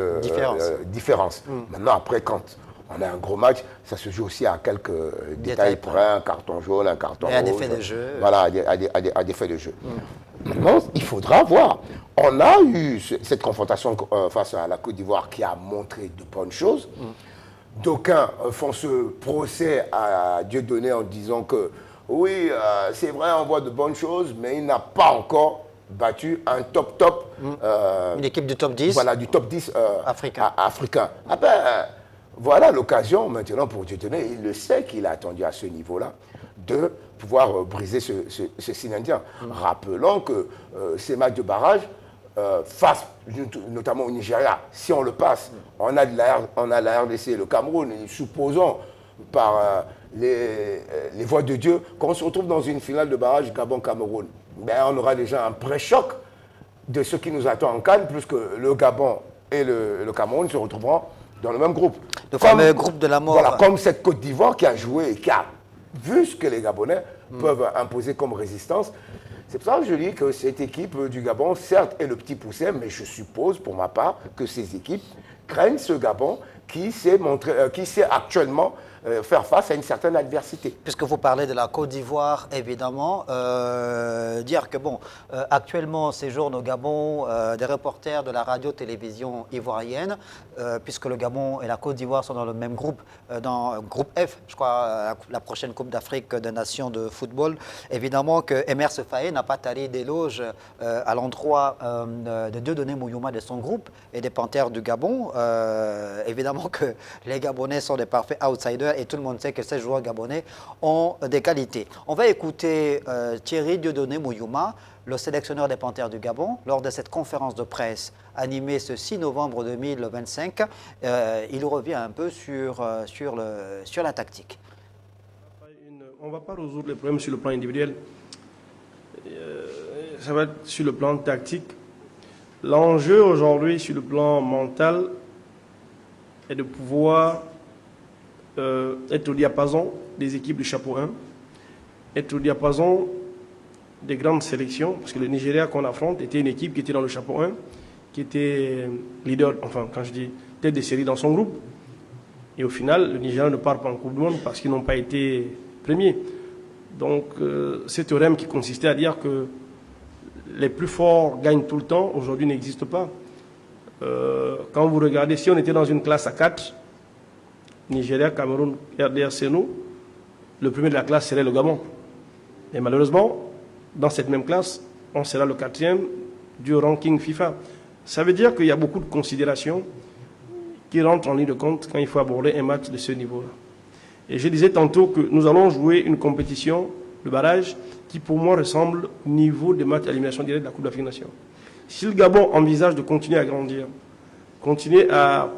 différence. Maintenant, après, quand on a un gros match, ça se joue aussi à quelques détails près, un carton jaune, un carton rouge. Et à des faits de jeu. Voilà, à des faits de jeu. Maintenant, il faudra voir. On a eu cette confrontation face à la Côte d'Ivoire qui a montré de bonnes choses. D'aucuns font ce procès à Dieudonné en disant que oui, c'est vrai, on voit de bonnes choses, mais il n'a pas encore battu un top. Une équipe du top 10. Voilà, du top 10 africain. Ah ben, voilà l'occasion maintenant pour Dieudonné, il le sait qu'il a attendu à ce niveau-là, de pouvoir briser ce signe indien. Rappelons que ces matchs de barrage, face notamment au Nigeria, si on le passe, on a la RDC, le Cameroun, et supposons par les voies de Dieu qu'on se retrouve dans une finale de barrage Gabon-Cameroun, ben, on aura déjà un pré-choc de ce qui nous attend en Cannes, puisque le Gabon et le Cameroun se retrouveront dans le même groupe. Le fameux groupe de la mort. Voilà, comme cette Côte d'Ivoire qui a joué et qui a vu ce que les Gabonais peuvent imposer comme résistance. C'est pour ça que je dis que cette équipe du Gabon, certes, est le petit poussé, mais je suppose, pour ma part, que ces équipes craignent ce Gabon qui sait actuellement faire face à une certaine adversité. Puisque vous parlez de la Côte d'Ivoire, évidemment, dire que, bon, actuellement séjournent au Gabon des reporters de la radio-télévision ivoirienne, puisque le Gabon et la Côte d'Ivoire sont dans le même groupe, dans le groupe F, je crois, la prochaine Coupe d'Afrique des Nations de football. Évidemment que Emer Sefaé n'a pas tari d'éloges à l'endroit de Dieudonné Mouyouma de son groupe et des Panthères du Gabon. Évidemment que les Gabonais sont des parfaits outsiders et tout le monde sait que ces joueurs gabonais ont des qualités. On va écouter Thierry Dieudonné Mouyouma, le sélectionneur des Panthères du Gabon, lors de cette conférence de presse animée ce 6 novembre 2025. Il revient un peu sur la tactique. On ne va pas résoudre les problèmes sur le plan individuel. Ça va être sur le plan tactique. L'enjeu aujourd'hui sur le plan mental est de pouvoir être au diapason des équipes du chapeau 1, être au diapason des grandes sélections, parce que le Nigeria qu'on affronte était une équipe qui était dans le chapeau 1, qui était leader, enfin quand je dis tête de série dans son groupe, et au final le Nigeria ne part pas en Coupe du Monde parce qu'ils n'ont pas été premiers. Donc ce théorème qui consistait à dire que les plus forts gagnent tout le temps, aujourd'hui n'existe pas. Quand vous regardez, si on était dans une classe à 4, Nigeria, Cameroun, RDRC, nous, le premier de la classe serait le Gabon. Et malheureusement, dans cette même classe, on sera le 4e, du ranking FIFA. Ça veut dire qu'il y a beaucoup de considérations qui rentrent en ligne de compte quand il faut aborder un match de ce niveau-là. Et je disais tantôt que nous allons jouer une compétition, le barrage, qui pour moi ressemble au niveau des matchs à élimination directe de la Coupe d'Afrique des Nations. Si le Gabon envisage de continuer à grandir, continuer à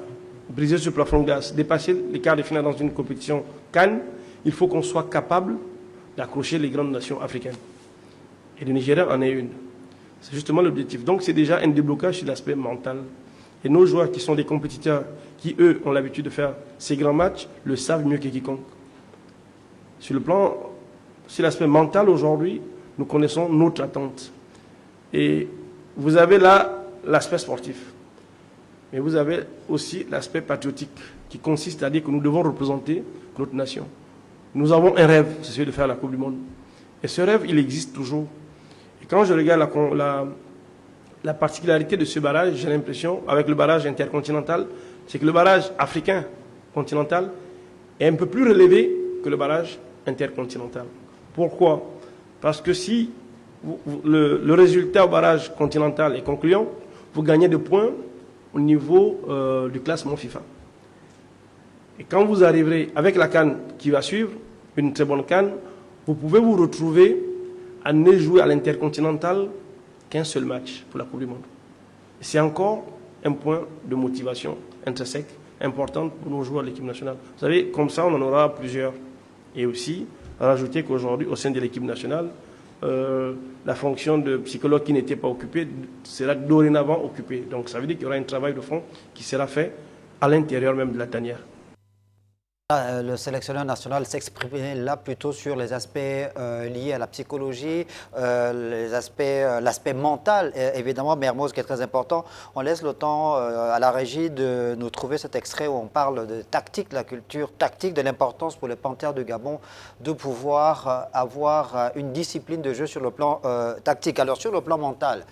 briser ce plafond de glace, dépasser les quarts de finale dans une compétition CAN, il faut qu'on soit capable d'accrocher les grandes nations africaines. Et le Nigeria en est une. C'est justement l'objectif. Donc c'est déjà un déblocage sur l'aspect mental. Et nos joueurs qui sont des compétiteurs, qui eux ont l'habitude de faire ces grands matchs, le savent mieux que quiconque. Sur l'aspect mental aujourd'hui, nous connaissons notre attente. Et vous avez là l'aspect sportif. Mais vous avez aussi l'aspect patriotique, qui consiste à dire que nous devons représenter notre nation. Nous avons un rêve, c'est celui de faire la Coupe du Monde. Et ce rêve, il existe toujours. Et quand je regarde la particularité de ce barrage, j'ai l'impression, avec le barrage intercontinental, c'est que le barrage africain continental est un peu plus relevé que le barrage intercontinental. Pourquoi? Parce que si le résultat au barrage continental est concluant, vous gagnez des points au niveau du classement FIFA. Et quand vous arriverez avec la CAN qui va suivre, une très bonne CAN, vous pouvez vous retrouver à ne jouer à l'intercontinental qu'un seul match pour la Coupe du Monde. C'est encore un point de motivation intrinsèque important pour nos joueurs de l'équipe nationale. Vous savez, comme ça, on en aura plusieurs. Et aussi, rajouter qu'aujourd'hui, au sein de l'équipe nationale, la fonction de psychologue qui n'était pas occupée sera dorénavant occupée. Donc ça veut dire qu'il y aura un travail de fond qui sera fait à l'intérieur même de la tanière. Le sélectionneur national s'exprimait là plutôt sur les aspects liés à la psychologie, l'aspect mental, évidemment, Mermoz, qui est très important. On laisse le temps à la régie de nous trouver cet extrait où on parle de tactique, la culture tactique, de l'importance pour les Panthères de Gabon de pouvoir avoir une discipline de jeu sur le plan tactique. Alors sur le plan mental,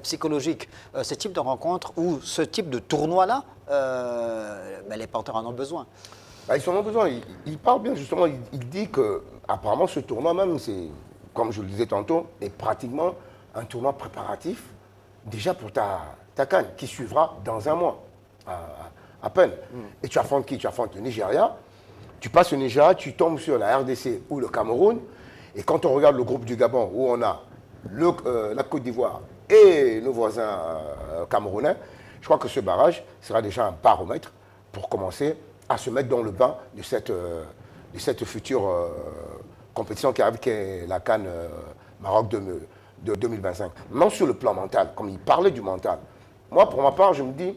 psychologique, ce type de rencontre ou ce type de tournoi-là, les Panthères en ont besoin. Ils en ont besoin. Il parle bien, justement. Il dit que, apparemment, ce tournoi même, c'est, comme je le disais tantôt, est pratiquement un tournoi préparatif déjà pour ta CAN, qui suivra dans un mois, à peine. Et tu affrontes qui? Tu affrontes le Nigeria. Tu passes au Nigeria, tu tombes sur la RDC ou le Cameroun. Et quand on regarde le groupe du Gabon, où on a la Côte d'Ivoire et nos voisins camerounais, je crois que ce barrage sera déjà un baromètre pour commencer à se mettre dans le bain de cette future compétition qui arrive, qui est la CAN Maroc de 2025. Non, sur le plan mental, comme il parlait du mental, moi, pour ma part, je me dis,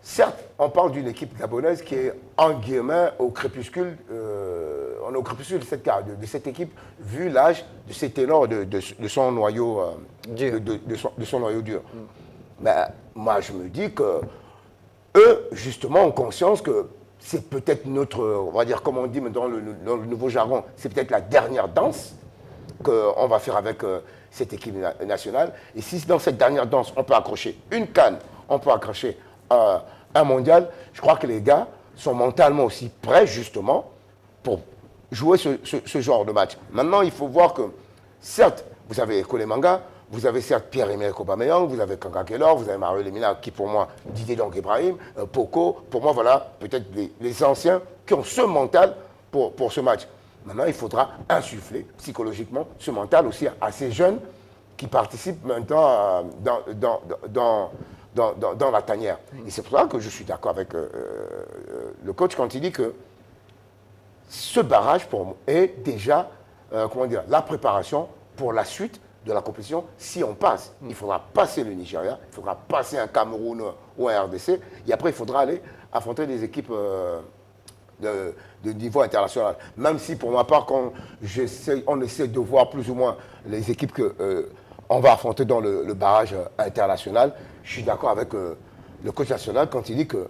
certes, on parle d'une équipe gabonaise qui est, en guillemets, au crépuscule, on est au crépuscule de cette équipe, vu l'âge de ces ténors, de son noyau dur. De son noyau dur. Mais moi, je me dis que eux, justement, ont conscience que c'est peut-être notre, on va dire, comme on dit dans le nouveau jargon, c'est peut-être la dernière danse qu'on va faire avec cette équipe nationale. Et si dans cette dernière danse, on peut accrocher une CAN, on peut accrocher un mondial, je crois que les gars sont mentalement aussi prêts, justement, pour jouer ce genre de match. Maintenant, il faut voir que, certes, vous avez Kole Manga, vous avez certes Pierre-Emerick Aubameyang, vous avez Kanga Keylor, vous avez Mario Lemina, qui pour moi, Didier Donc Ibrahim, Poko, pour moi, voilà, peut-être les anciens qui ont ce mental pour ce match. Maintenant, il faudra insuffler psychologiquement ce mental aussi à ces jeunes qui participent maintenant dans la tanière. Et c'est pour ça que je suis d'accord avec le coach quand il dit que ce barrage pour moi est déjà la préparation pour la suite de la compétition. Si on passe, il faudra passer le Nigeria, il faudra passer un Cameroun ou un RDC, et après il faudra aller affronter des équipes de niveau international. Même si pour ma part, quand on essaie de voir plus ou moins les équipes qu'on va affronter dans le barrage international, je suis d'accord avec le coach national quand il dit que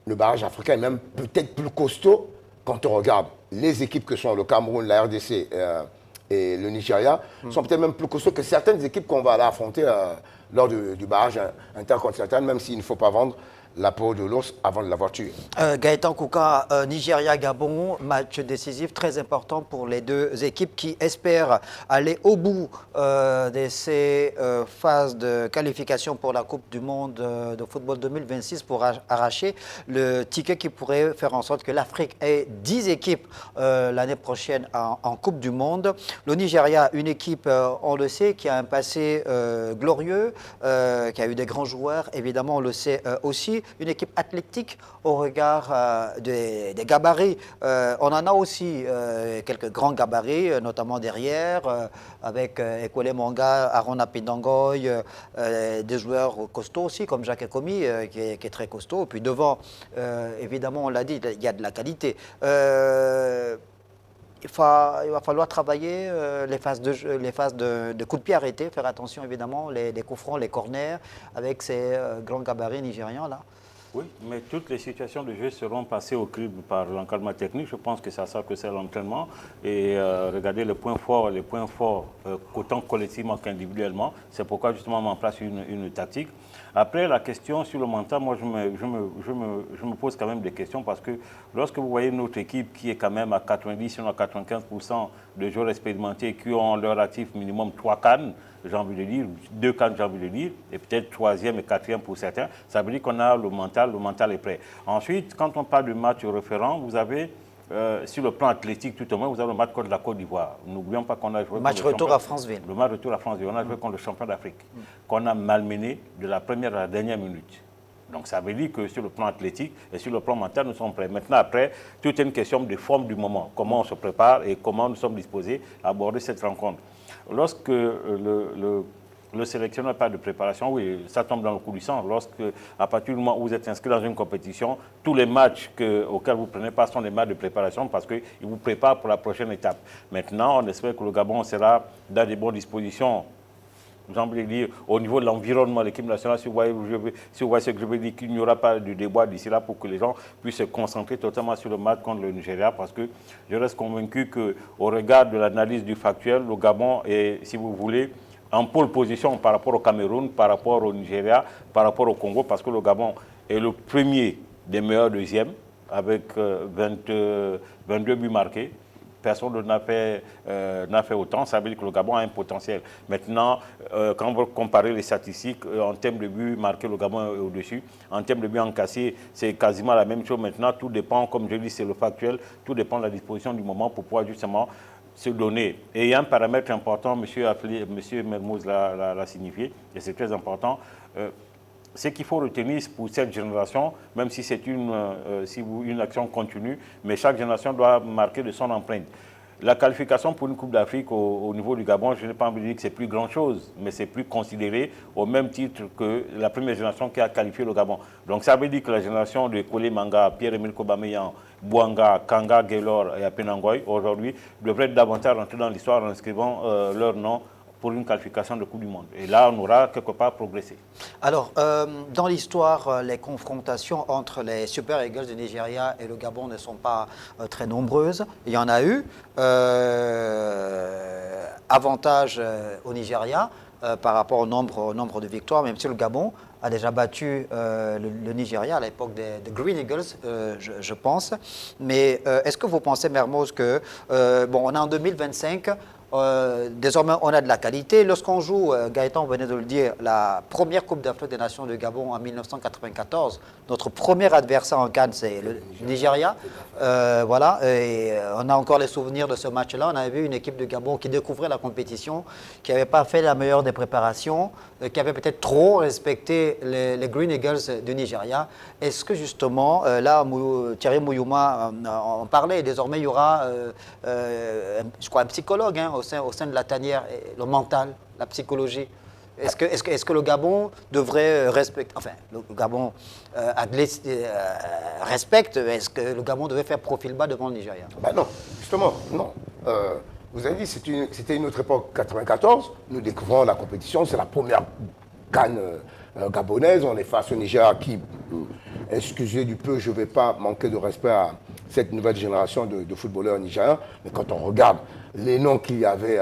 le barrage africain est même peut-être plus costaud quand on regarde les équipes que sont le Cameroun, la RDC et le Nigeria, sont peut-être même plus costauds que certaines équipes qu'on va aller affronter lors du barrage intercontinental, même s'il ne faut pas vendre la peau de l'ours avant de l'avoir tué. Gaëtan Kouka, Nigeria-Gabon, match décisif très important pour les deux équipes qui espèrent aller au bout de ces phases de qualification pour la Coupe du Monde de football 2026 pour arracher le ticket qui pourrait faire en sorte que l'Afrique ait 10 équipes l'année prochaine en Coupe du Monde. Le Nigeria, une équipe, on le sait, qui a un passé glorieux, qui a eu des grands joueurs, évidemment, on le sait aussi. Une équipe athlétique au regard des gabarits. On en a aussi quelques grands gabarits, notamment derrière, avec Ekwele Manga, Aaron Apindangoy, des joueurs costauds aussi, comme Jacques Ekomi, qui est très costaud. Et puis devant, évidemment, on l'a dit, il y a de la qualité. Il va falloir travailler les phases de coups de pied arrêtés, faire attention évidemment, les coups francs, les corners, avec ces grands gabarits nigérians là. Oui, mais toutes les situations de jeu seront passées au crible par l'encadrement technique. Je pense que ça sert que c'est l'entraînement. Et regardez les points forts, autant collectivement qu'individuellement. C'est pourquoi justement on met en place une tactique. Après, la question sur le mental, moi je me pose quand même des questions parce que lorsque vous voyez notre équipe qui est quand même à 90, sinon à 95% de joueurs expérimentés qui ont leur actif minimum 3 cannes, j'ai envie de dire, 2 cannes, j'ai envie de dire, et peut-être 3e et 4e pour certains, ça veut dire qu'on a le mental est prêt. Ensuite, quand on parle de match référent, vous avez, sur le plan athlétique tout au moins, vous avez le match contre la Côte d'Ivoire. N'oublions pas qu'on a joué match retour à Franceville. Le match retour à Franceville, on a joué contre le champion d'Afrique, qu'on a malmené de la première à la dernière minute. Donc ça veut dire que sur le plan athlétique et sur le plan mental, nous sommes prêts. Maintenant, après, tout est une question de forme du moment. Comment on se prépare et comment nous sommes disposés à aborder cette rencontre. Lorsque le sélectionneur n'a pas de préparation, oui, ça tombe dans le coup du sang. Lorsque, à partir du moment où vous êtes inscrit dans une compétition, tous les matchs auxquels vous prenez part sont des matchs de préparation parce qu'ils vous préparent pour la prochaine étape. Maintenant, on espère que le Gabon sera dans de bonnes dispositions. J'ai envie de dire, au niveau de l'environnement, l'équipe nationale, si vous voyez ce que je veux dire, qu'il n'y aura pas de débat d'ici là pour que les gens puissent se concentrer totalement sur le match contre le Nigeria, parce que je reste convaincu qu'au regard de l'analyse du factuel, le Gabon est, si vous voulez, en pole position par rapport au Cameroun, par rapport au Nigeria, par rapport au Congo, parce que le Gabon est le premier des meilleurs deuxièmes, avec 22 buts marqués. Personne n'a fait autant, ça veut dire que le Gabon a un potentiel. Maintenant, quand vous comparez les statistiques, en termes de buts marqués, le Gabon est au-dessus. En termes de buts encaissés, c'est quasiment la même chose. Maintenant, tout dépend, comme je dis, c'est le factuel, tout dépend de la disposition du moment pour pouvoir justement se donner. Et il y a un paramètre important, M. Mermoz l'a signifié, et c'est très important. Ce qu'il faut retenir pour cette génération, même si c'est une action continue, mais chaque génération doit marquer de son empreinte. La qualification pour une Coupe d'Afrique au niveau du Gabon, je n'ai pas envie de dire que c'est plus grand-chose, mais c'est plus considéré au même titre que la première génération qui a qualifié le Gabon. Donc ça veut dire que la génération de Ekwele Manga, Pierre-Emile Kobameyan, Bouanga, Kanga, Gaylor et Apindangoy, aujourd'hui, devraient davantage rentrer dans l'histoire en inscrivant leur nom pour une qualification de Coupe du Monde. Et là, on aura quelque part progressé. Alors, dans l'histoire, les confrontations entre les Super Eagles du Nigeria et le Gabon ne sont pas très nombreuses. Il y en a eu. Avantage au Nigeria par rapport au nombre de victoires, même si le Gabon a déjà battu le Nigeria à l'époque des Green Eagles, je pense. Mais est-ce que vous pensez, Mermoz, que, on est en 2025, désormais, on a de la qualité. Lorsqu'on joue, Gaëtan venait de le dire, la première Coupe d'Afrique des Nations de Gabon en 1994, notre premier adversaire en CAN, c'est le Nigeria. Voilà, et on a encore les souvenirs de ce match-là. On avait vu une équipe de Gabon qui découvrait la compétition, qui n'avait pas fait la meilleure des préparations, qui avait peut-être trop respecté les Green Eagles du Nigeria. Est-ce que justement, là, Thierry Mouyouma en parlait, désormais il y aura, je crois, un psychologue au sein de la tanière, le mental, la psychologie. Est-ce que le Gabon devrait respecter, enfin, le Gabon respecte, est-ce que le Gabon devait faire profil bas devant le Nigeria? Ben non, justement, non. Vous avez dit, c'était une autre époque, 94, nous découvrons la compétition, c'est la première canne gabonaise, on est face au Nigeria qui, excusez du peu, je ne vais pas manquer de respect à cette nouvelle génération de footballeurs nigériens, mais quand on regarde les noms qu'il y avait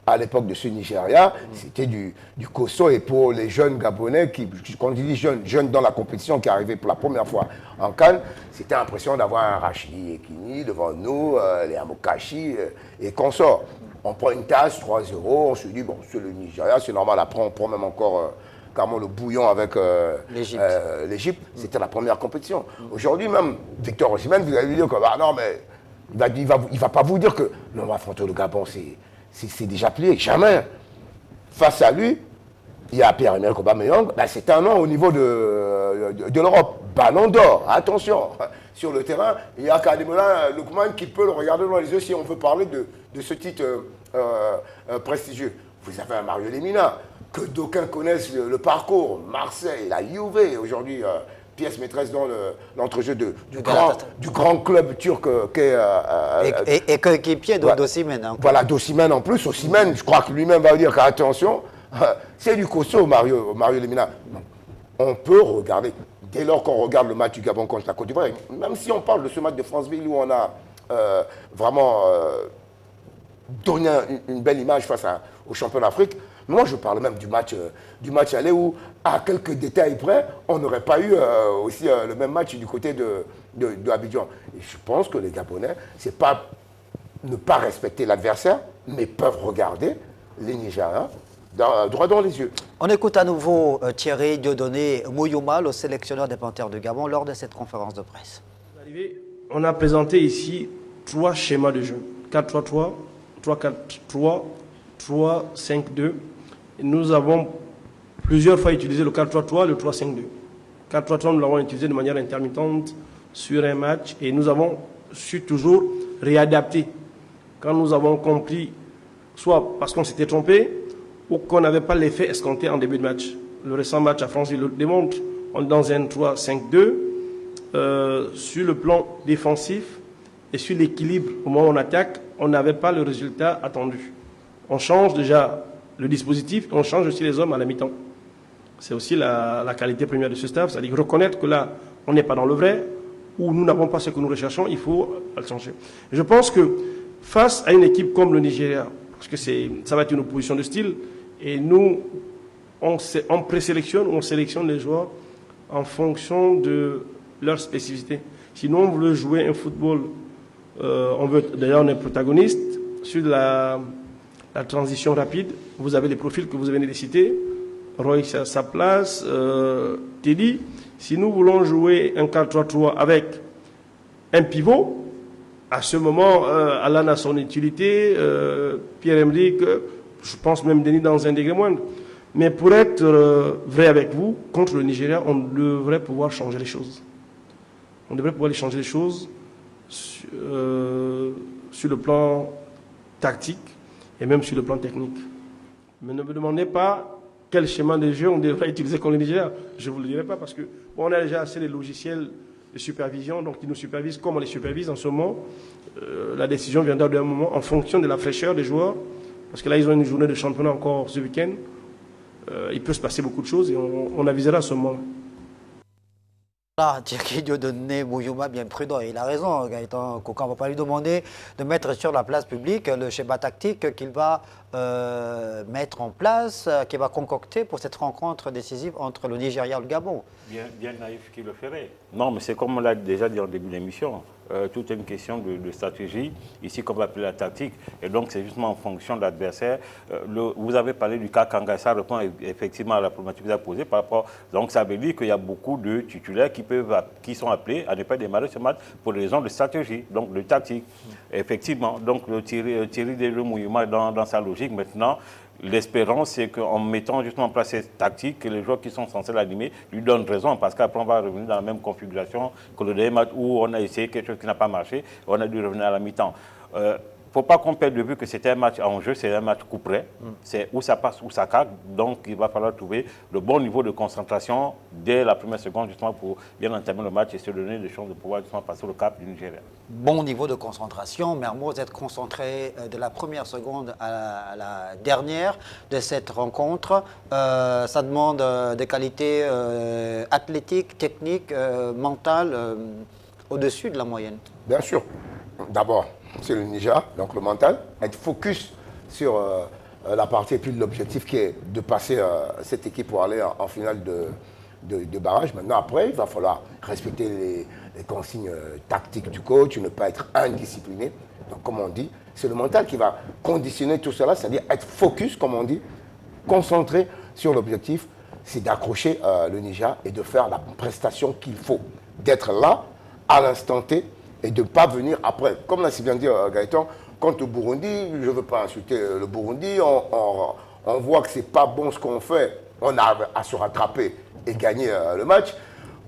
à à l'époque de ce Nigeria, c'était du costaud. Et pour les jeunes Gabonais, quand on dit jeunes dans la compétition qui arrivaient pour la première fois en Cannes, c'était l'impression d'avoir un Rachidi Ekini devant nous, les Amokachi et consorts. On prend une tasse, 3 €, on se dit, bon, c'est le Nigeria, c'est normal. Après, on prend même encore carrément le bouillon avec l'Égypte. C'était la première compétition. Aujourd'hui, même, Victor Osimhen, vous allez lui dire que, bah, non, mais il va pas vous dire que, non, on va affronter le Gabon, c'est déjà plié. Jamais. Face à lui, il y a Pierre-Emerick Aubameyang, bah, c'est un nom au niveau de l'Europe. Ballon d'or, attention. Sur le terrain, il y a Kademola Lookman qui peut le regarder dans les yeux si on veut parler de ce titre prestigieux. Vous avez un Mario Lemina, que d'aucuns connaissent le parcours. Marseille, la Juve, aujourd'hui, pièce maîtresse dans l'entrejeu du grand club turc qu'est... et coéquipier d'Osimhen. Hein. Voilà, d'Osimhen en plus. Osimhen, je crois que lui-même va dire qu'attention, c'est du costaud, Mario Lemina. On peut regarder, dès lors qu'on regarde le match du Gabon contre la Côte d'Ivoire, même si on parle de ce match de Franceville où on a vraiment donné une belle image face aux champions d'Afrique, moi je parle même du match aller où, à quelques détails près, on n'aurait pas eu aussi le même match du côté de Abidjan. Et je pense que les Gabonais, c'est pas ne pas respecter l'adversaire, mais peuvent regarder les Nigériens droit dans les yeux. On écoute à nouveau Thierry Dieudonné Mouyouma, le sélectionneur des Panthères de Gabon, lors de cette conférence de presse. On a présenté ici 3 schémas de jeu. 4-3-3, 3-4-3, 3-5-2. Nous avons plusieurs fois utilisé le 4-3-3, le 3-5-2. 4-3-3, nous l'avons utilisé de manière intermittente sur un match et nous avons su toujours réadapter. Quand nous avons compris, soit parce qu'on s'était trompé, ou qu'on n'avait pas l'effet escompté en début de match. Le récent match à France, il le démontre. On est dans un 3-5-2. Sur le plan défensif et sur l'équilibre au moment où on attaque, on n'avait pas le résultat attendu. On change déjà le dispositif, on change aussi les hommes à la mi-temps. C'est aussi la qualité première de ce staff, c'est-à-dire reconnaître que là, on n'est pas dans le vrai, ou nous n'avons pas ce que nous recherchons, il faut le changer. Je pense que face à une équipe comme le Nigeria, parce que ça va être une opposition de style, et nous, on présélectionne, on sélectionne les joueurs en fonction de leur spécificité. Sinon, on veut jouer un football, d'ailleurs on est protagoniste, sur la transition rapide. Vous avez les profils que vous venez de citer, Roy à sa place, Teddy. Si nous voulons jouer un 4-3-3 avec un pivot, à ce moment, Alan a son utilité, Pierre-Emerick, je pense même Denis dans un degré moindre. Mais pour être vrai avec vous, contre le Nigeria, on devrait pouvoir changer les choses. On devrait pouvoir changer les choses sur le plan tactique et même sur le plan technique. Mais ne me demandez pas quel schéma de jeu on devrait utiliser contre le Nigeria. Je ne vous le dirai pas parce que on a déjà assez de logiciels de supervision, donc ils nous supervisent comme on les supervise en ce moment. La décision viendra d'un moment en fonction de la fraîcheur des joueurs. Parce que là, ils ont une journée de championnat encore ce week-end. Il peut se passer beaucoup de choses et on avisera à ce moment-là. Là, Thierry Dieudonné Mouyouma, bien prudent, il a raison, Gaëtan Koka. On ne va pas lui demander de mettre sur la place publique le schéma tactique qu'il va mettre en place, qu'il va concocter pour cette rencontre décisive entre le Nigeria et le Gabon. Bien naïf qu'il le ferait. Non, mais c'est comme on l'a déjà dit en début d'émission. Tout est une question de stratégie, ici qu'on va appeler la tactique, et donc c'est justement en fonction de l'adversaire. Vous avez parlé du cas Kanga, ça répond effectivement à la problématique que vous avez posée par rapport. Donc ça veut dire qu'il y a beaucoup de titulaires qui sont appelés à ne pas démarrer ce match pour des raisons de stratégie, donc de tactique. Effectivement, donc le Thierry Dieudonné dans sa logique maintenant. L'espérance, c'est qu'en mettant justement en place cette tactique, que les joueurs qui sont censés l'animer lui donnent raison, parce qu'après on va revenir dans la même configuration que le dernier match où on a essayé quelque chose qui n'a pas marché, on a dû revenir à la mi-temps. Il ne faut pas qu'on perde de vue que c'était un match en jeu, c'est un match coup près. C'est où ça passe, où ça cague. Donc il va falloir trouver le bon niveau de concentration dès la première seconde, justement, pour bien entamer le match et se donner des chances de pouvoir justement passer le cap du Nigeria. Bon niveau de concentration, Mermoz, être concentré de la première seconde à la dernière de cette rencontre. Ça demande des qualités athlétiques, techniques, mentales, au-dessus de la moyenne. Bien sûr. D'abord, c'est le Niger, donc le mental. Être focus sur la partie et puis l'objectif qui est de passer cette équipe pour aller en finale de barrage. Maintenant, après, il va falloir respecter les consignes tactiques du coach, ne pas être indiscipliné. Donc, comme on dit, c'est le mental qui va conditionner tout cela, c'est-à-dire être focus, comme on dit, concentré sur l'objectif, c'est d'accrocher le Niger et de faire la prestation qu'il faut, d'être là à l'instant T et de ne pas venir après. Comme l'a si bien dit Gaëtan, contre le Burundi, je ne veux pas insulter le Burundi, on voit que ce n'est pas bon ce qu'on fait, on arrive à se rattraper et gagner le match.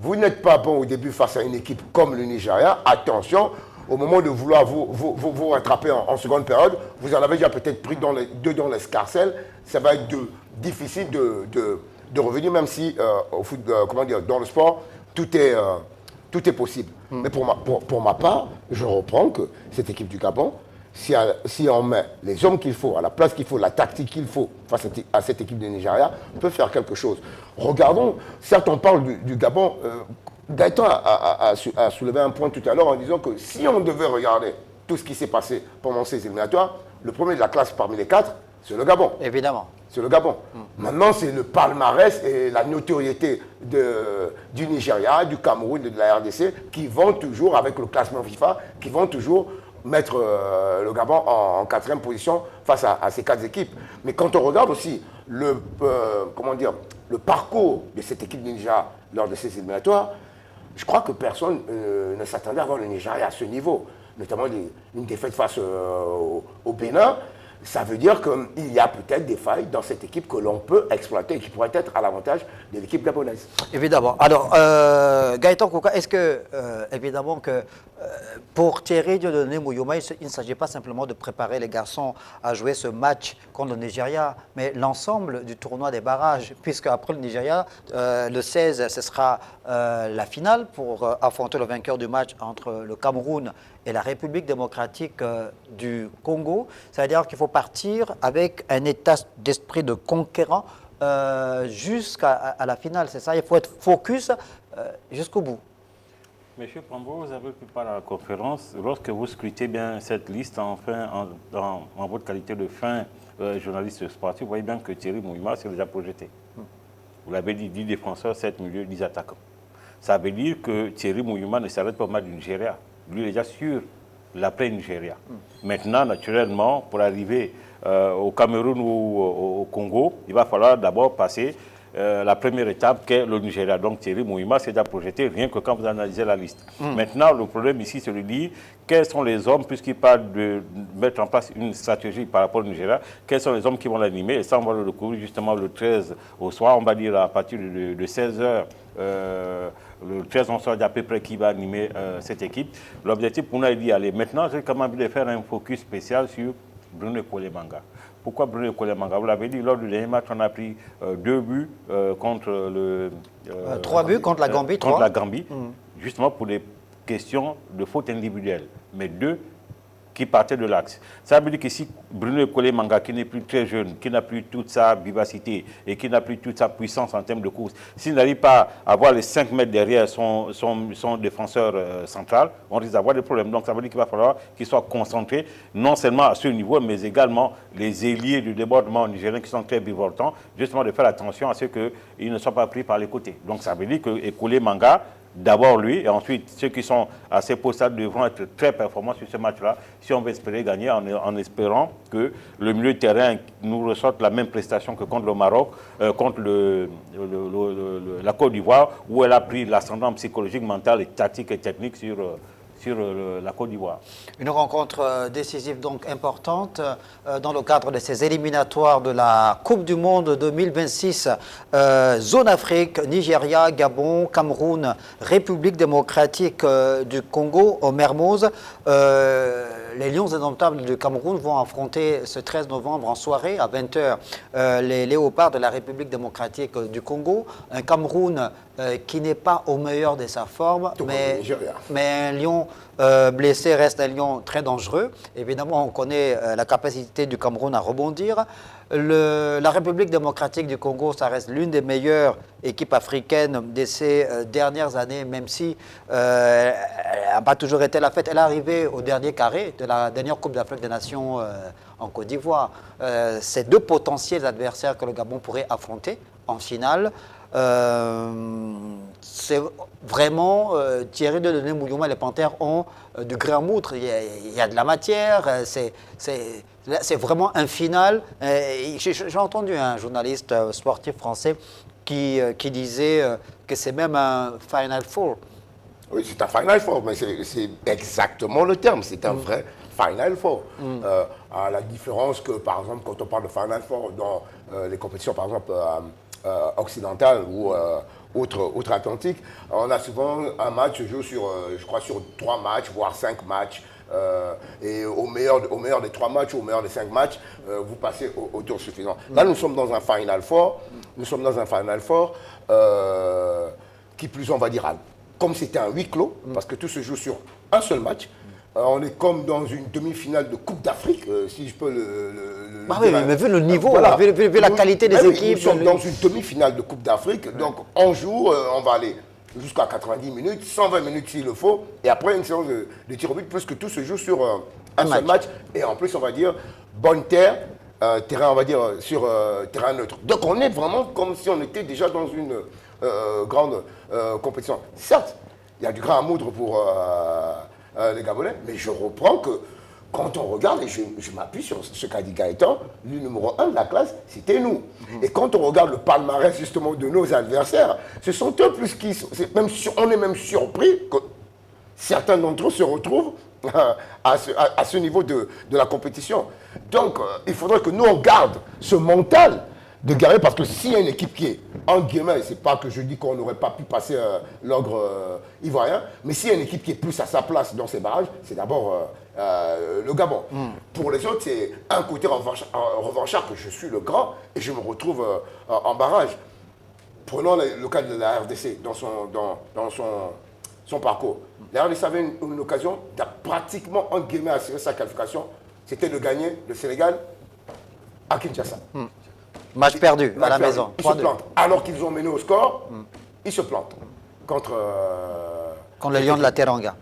Vous n'êtes pas bon au début face à une équipe comme le Nigeria, attention, au moment de vouloir vous rattraper en seconde période, vous en avez déjà peut-être pris deux dans l'escarcelle, ça va être difficile de revenir, même si au foot, comment dire, dans le sport, tout est possible. Mais pour ma part, je reprends que cette équipe du Gabon, si on met les hommes qu'il faut, à la place qu'il faut, la tactique qu'il faut face à cette équipe du Nigeria, peut faire quelque chose. Regardons, certes on parle du Gabon, Gaëtan a soulevé un point tout à l'heure en disant que si on devait regarder tout ce qui s'est passé pendant ces éliminatoires, le premier de la classe parmi les 4, c'est le Gabon. Évidemment. C'est le Gabon. Maintenant, c'est le palmarès et la notoriété du Nigeria, du Cameroun, de la RDC, qui vont toujours, avec le classement FIFA, qui vont toujours mettre le Gabon en 4e position face à ces 4 équipes. Mais quand on regarde aussi le parcours de cette équipe du Nigeria lors de ces éliminatoires, je crois que personne ne s'attendait à voir le Nigeria à ce niveau, notamment une défaite face au Bénin. Ça veut dire qu'il y a peut-être des failles dans cette équipe que l'on peut exploiter et qui pourraient être à l'avantage de l'équipe gabonaise. Évidemment. Alors, Gaëtan Kouka, est-ce que, évidemment, que pour Thierry Dieudonné Mouyouma, il ne s'agit pas simplement de préparer les garçons à jouer ce match contre le Nigeria, mais l'ensemble du tournoi des barrages, puisque après le Nigeria, le 16, ce sera la finale pour affronter le vainqueur du match entre le Cameroun et la République démocratique du Congo. C'est-à-dire qu'il faut partir avec un état d'esprit de conquérant jusqu'à la finale. C'est ça, il faut être focus jusqu'au bout. Monsieur Pambo, vous avez pu parler à la conférence. Lorsque vous scrutez bien cette liste en votre qualité de fin journaliste sportif, vous voyez bien que Thierry Mouyouma s'est déjà projeté. Vous l'avez dit, 10 défenseurs, 7 milieux, 10 attaquants. Ça veut dire que Thierry Mouyouma ne s'arrête pas au match du Nigeria. Lui, il est déjà sur l'après-Nigeria. Maintenant, naturellement, pour arriver au Cameroun ou au Congo, il va falloir d'abord passer la première étape qu'est le Nigeria. Donc Thierry Mouyouma s'est déjà projeté rien que quand vous analysez la liste. Maintenant, le problème ici, c'est de dire quels sont les hommes, puisqu'il parle de mettre en place une stratégie par rapport au Nigeria, quels sont les hommes qui vont l'animer. Et ça, on va le découvrir justement le 13 au soir, on va dire à partir de 16h. Le 13, on sort d'à peu près qui va animer cette équipe. L'objectif pour nous est d'y aller. Maintenant, j'ai quand même envie de faire un focus spécial sur Bruno Kolemanga. Pourquoi Bruno Kolemanga? Vous l'avez dit, lors du dernier match, on a pris 2 buts contre le... 3 buts contre la Gambie. Contre la Gambie, justement pour des questions de faute individuelle. Mais 2 qui partaient de l'axe. Ça veut dire que si Bruno Kolemanga, qui n'est plus très jeune, qui n'a plus toute sa vivacité et qui n'a plus toute sa puissance en termes de course, s'il n'arrive pas à avoir les 5 mètres derrière son défenseur central, on risque d'avoir des problèmes. Donc ça veut dire qu'il va falloir qu'il soit concentré non seulement à ce niveau, mais également les ailiers du débordement nigérien qui sont très vivoltants, justement de faire attention à ce qu'ils ne soient pas pris par les côtés. Donc ça veut dire que Kolemanga, d'abord lui, et ensuite ceux qui sont à ces postes devront être très performants sur ce match-là, si on veut espérer gagner, en espérant que le milieu de terrain nous ressorte la même prestation que contre le Maroc, contre la Côte d'Ivoire, où elle a pris l'ascendant psychologique, mental, et tactique et technique sur la Côte d'Ivoire. Une rencontre décisive donc importante dans le cadre de ces éliminatoires de la Coupe du Monde 2026. Zone Afrique, Nigeria, Gabon, Cameroun, République démocratique du Congo, au Mermoz. Les Lions indomptables du Cameroun vont affronter ce 13 novembre en soirée à 20h les Léopards de la République démocratique du Congo. Un Cameroun qui n'est pas au meilleur de sa forme, mais un lion blessé reste un lion très dangereux. Évidemment, on connaît la capacité du Cameroun à rebondir. La République démocratique du Congo, ça reste l'une des meilleures équipes africaines de ces dernières années, même si elle n'a pas toujours été la fête. Elle est arrivée au dernier carré de la dernière Coupe d'Afrique des Nations en Côte d'Ivoire. C'est deux potentiels adversaires que le Gabon pourrait affronter en finale. C'est vraiment Thierry Dieudonné Mouyouma, les Panthères ont du grain à moudre, il y a de la matière, c'est vraiment un final. J'ai entendu un journaliste sportif français qui disait que c'est même un Final Four. Oui, c'est un Final Four, mais c'est exactement le terme, c'est un vrai Final Four. À la différence que, par exemple, quand on parle de Final Four dans les compétitions, par exemple, occidentales ou outre-Atlantique, on a souvent un match se joue sur, je crois, sur 3 matchs, voire 5 matchs. Et au meilleur des 3 matchs ou au meilleur des 5 matchs, vous passez au tour suffisant. Là, nous sommes dans un Final Four. Nous sommes dans un Final Four qui plus, on va dire, comme c'était un huis clos, parce que tout se joue sur un seul match. On est comme dans une demi-finale de Coupe d'Afrique, si je peux le oui, mais vu le niveau, voilà. vu la qualité des équipes. Nous sommes dans une demi-finale de Coupe d'Afrique, donc on joue, on va aller jusqu'à 90 minutes, 120 minutes s'il le faut, et après une séance de tir au but, plus que tout se joue sur un seul match, et en plus on va dire bonne terre, terrain on va dire sur terrain neutre. Donc on est vraiment comme si on était déjà dans une grande compétition. Certes, il y a du grain à moudre pour les Gabonais, mais je reprends que quand on regarde, et je m'appuie sur ce qu'a dit Gaëtan, le numéro 1 de la classe, c'était nous. Et quand on regarde le palmarès justement de nos adversaires, ce sont eux plus qui sont. On est même surpris que certains d'entre eux se retrouvent à ce niveau de la compétition. Donc, il faudrait que nous, on garde ce mental de guerrier, parce que s'il y a une équipe qui est, en guillemets, c'est pas que je dis qu'on n'aurait pas pu passer l'ogre ivoirien, mais s'il y a une équipe qui est plus à sa place dans ces barrages, c'est d'abord le Gabon. Pour les autres, c'est un côté revanchard que je suis le grand et je me retrouve en barrage. Prenons le cas de la RDC dans son parcours. La RDC avait une occasion de pratiquement, en guillemets, assurer sa qualification. C'était de gagner le Sénégal à Kinshasa. Match perdu à la maison. Ils se plantent. Alors qu'ils ont mené au score, ils se plantent. Contre les Lions de la Teranga.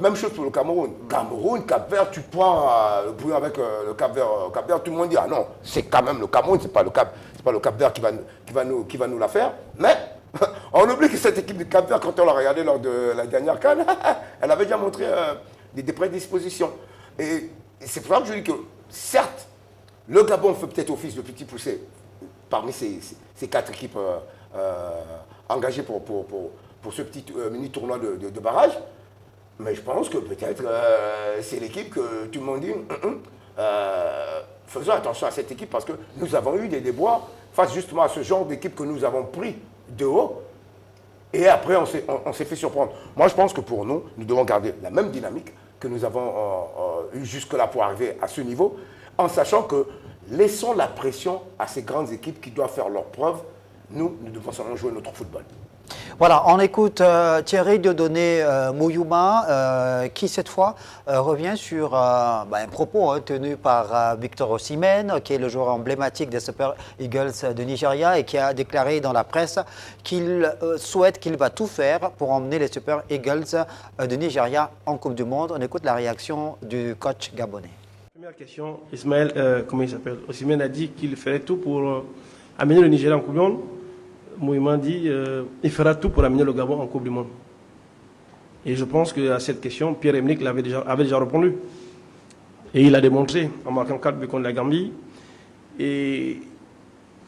Même chose pour le Cameroun. Cameroun, Cap-Vert, tu prends le bruit avec le Cap-Vert, tout le monde dit, ah non, c'est quand même le Cameroun, c'est pas le Cap-Vert qui va nous la faire. Mais on oublie que cette équipe du Cap-Vert, quand on l'a regardé lors de la dernière CAN, elle avait déjà montré des prédispositions. Et c'est pour ça que je dis que, certes, le Gabon fait peut-être office de petit poussé parmi ces 4 équipes engagées pour ce petit mini-tournoi de barrage. Mais je pense que peut-être c'est l'équipe que tout le monde dit faisons attention à cette équipe parce que nous avons eu des déboires face justement à ce genre d'équipe que nous avons pris de haut. Et après, on s'est fait surprendre. Moi, je pense que pour nous, nous devons garder la même dynamique que nous avons eu jusque-là pour arriver à ce niveau, en sachant que laissons la pression à ces grandes équipes qui doivent faire leurs preuves. Nous devons seulement jouer notre football. Voilà, on écoute Thierry Dieudonné Mouyouma, qui cette fois revient sur un propos tenu par Victor Osimhen, qui est le joueur emblématique des Super Eagles de Nigeria et qui a déclaré dans la presse qu'il souhaite, qu'il va tout faire pour emmener les Super Eagles de Nigeria en Coupe du Monde. On écoute la réaction du coach gabonais. Première question, Ismaël, comment il s'appelle? Osimhen a dit qu'il ferait tout pour amener le Nigeria en Coupe du Monde. Mouyouma dit il fera tout pour amener le Gabon en Coupe du Monde. Et je pense qu'à cette question, Pierre-Emerick avait déjà répondu. Et il a démontré en marquant 4 buts contre la Gambie. Et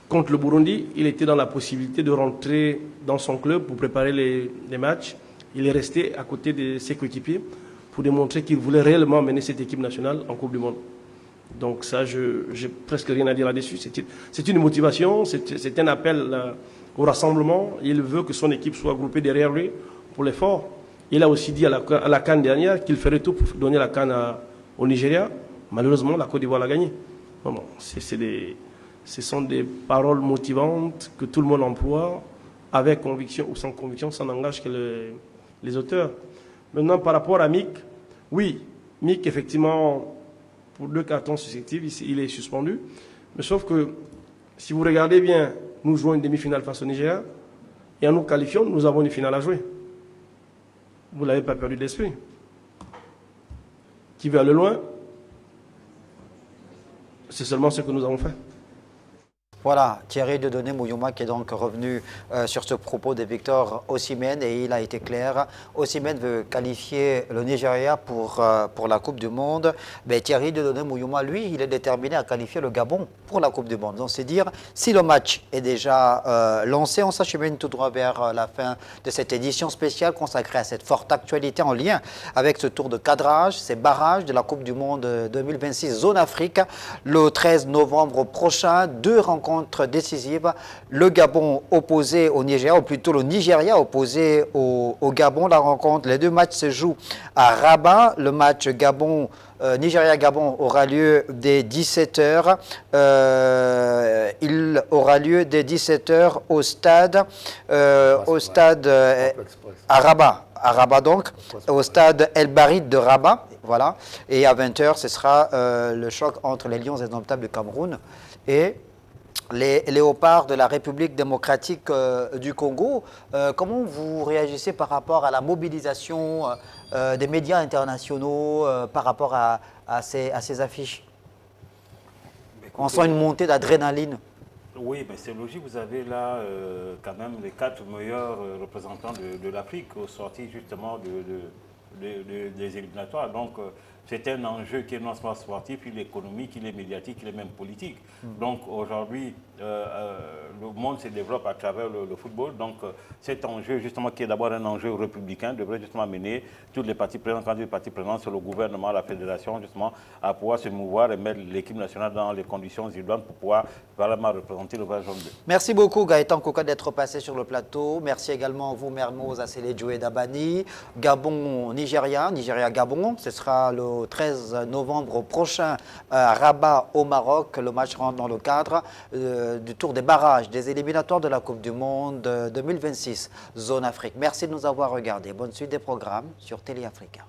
contre le Burundi, il était dans la possibilité de rentrer dans son club pour préparer les matchs. Il est resté à côté de ses coéquipiers pour démontrer qu'il voulait réellement mener cette équipe nationale en Coupe du Monde. Donc ça, j'ai presque rien à dire là-dessus. C'est une motivation, c'est un appel au rassemblement. Il veut que son équipe soit groupée derrière lui pour l'effort. Il a aussi dit à la CAN dernière qu'il ferait tout pour donner la CAN au Nigeria. Malheureusement, la Côte d'Ivoire l'a gagné. Bon, ce sont des paroles motivantes que tout le monde emploie, avec conviction ou sans conviction, ça n'engage que les auteurs. Maintenant, par rapport à Mick, oui, Mick, effectivement, pour 2 cartons successifs, il est suspendu. Mais sauf que, si vous regardez bien, nous jouons une demi-finale face au Nigeria, et en nous qualifiant, nous avons une finale à jouer. Vous ne l'avez pas perdu d'esprit. Qui veut aller loin, c'est seulement ce que nous avons fait. Voilà, Thierry Dieudonné Mouyouma qui est donc revenu sur ce propos de Victor Osimhen et il a été clair. Osimhen veut qualifier le Nigeria pour la Coupe du Monde. Mais Thierry Dieudonné Mouyouma, lui, il est déterminé à qualifier le Gabon pour la Coupe du Monde. Donc c'est dire, si le match est déjà lancé, on s'achemine tout droit vers la fin de cette édition spéciale consacrée à cette forte actualité en lien avec ce tour de cadrage, ces barrages de la Coupe du Monde 2026 Zone Afrique. Le 13 novembre prochain, 2 rencontres décisive, le Gabon opposé au Nigeria, ou plutôt le Nigeria opposé au Gabon. La rencontre, les 2 matchs se jouent à Rabat. Le match Nigeria-Gabon aura lieu dès 17h. Il aura lieu dès 17h au stade, à Rabat. À Rabat donc, au stade El Barid de Rabat. Voilà. Et à 20h, ce sera le choc entre les Lions indomptables du Cameroun et les léopards de la République démocratique du Congo. Comment vous réagissez par rapport à la mobilisation des médias internationaux par rapport à ces affiches? On sent une montée d'adrénaline. Oui, mais c'est logique. Vous avez là quand même les 4 meilleurs représentants de l'Afrique au sorti justement des éliminatoires. Donc, c'est un enjeu qui est non seulement sportif, il est économique, il est médiatique, il est même politique. Donc aujourd'hui, le monde se développe à travers le football. Donc cet enjeu, justement, qui est d'abord un enjeu républicain, devrait justement mener toutes les parties prenantes, quand les parties prenantes sur le gouvernement, la fédération, justement, à pouvoir se mouvoir et mettre l'équipe nationale dans les conditions idoines pour pouvoir vraiment représenter le vert jaune bleu. Merci beaucoup Gaëtan Koka d'être passé sur le plateau. Merci également à vous Mermoz Asseledjo et Dabani. Gabon, Nigeria, Nigeria-Gabon, ce sera le 13 novembre prochain à Rabat au Maroc. Le match rentre dans le cadre du tour des barrages des éliminatoires de la Coupe du Monde 2026 Zone Afrique. Merci de nous avoir regardés. Bonne suite des programmes sur Télé Africa.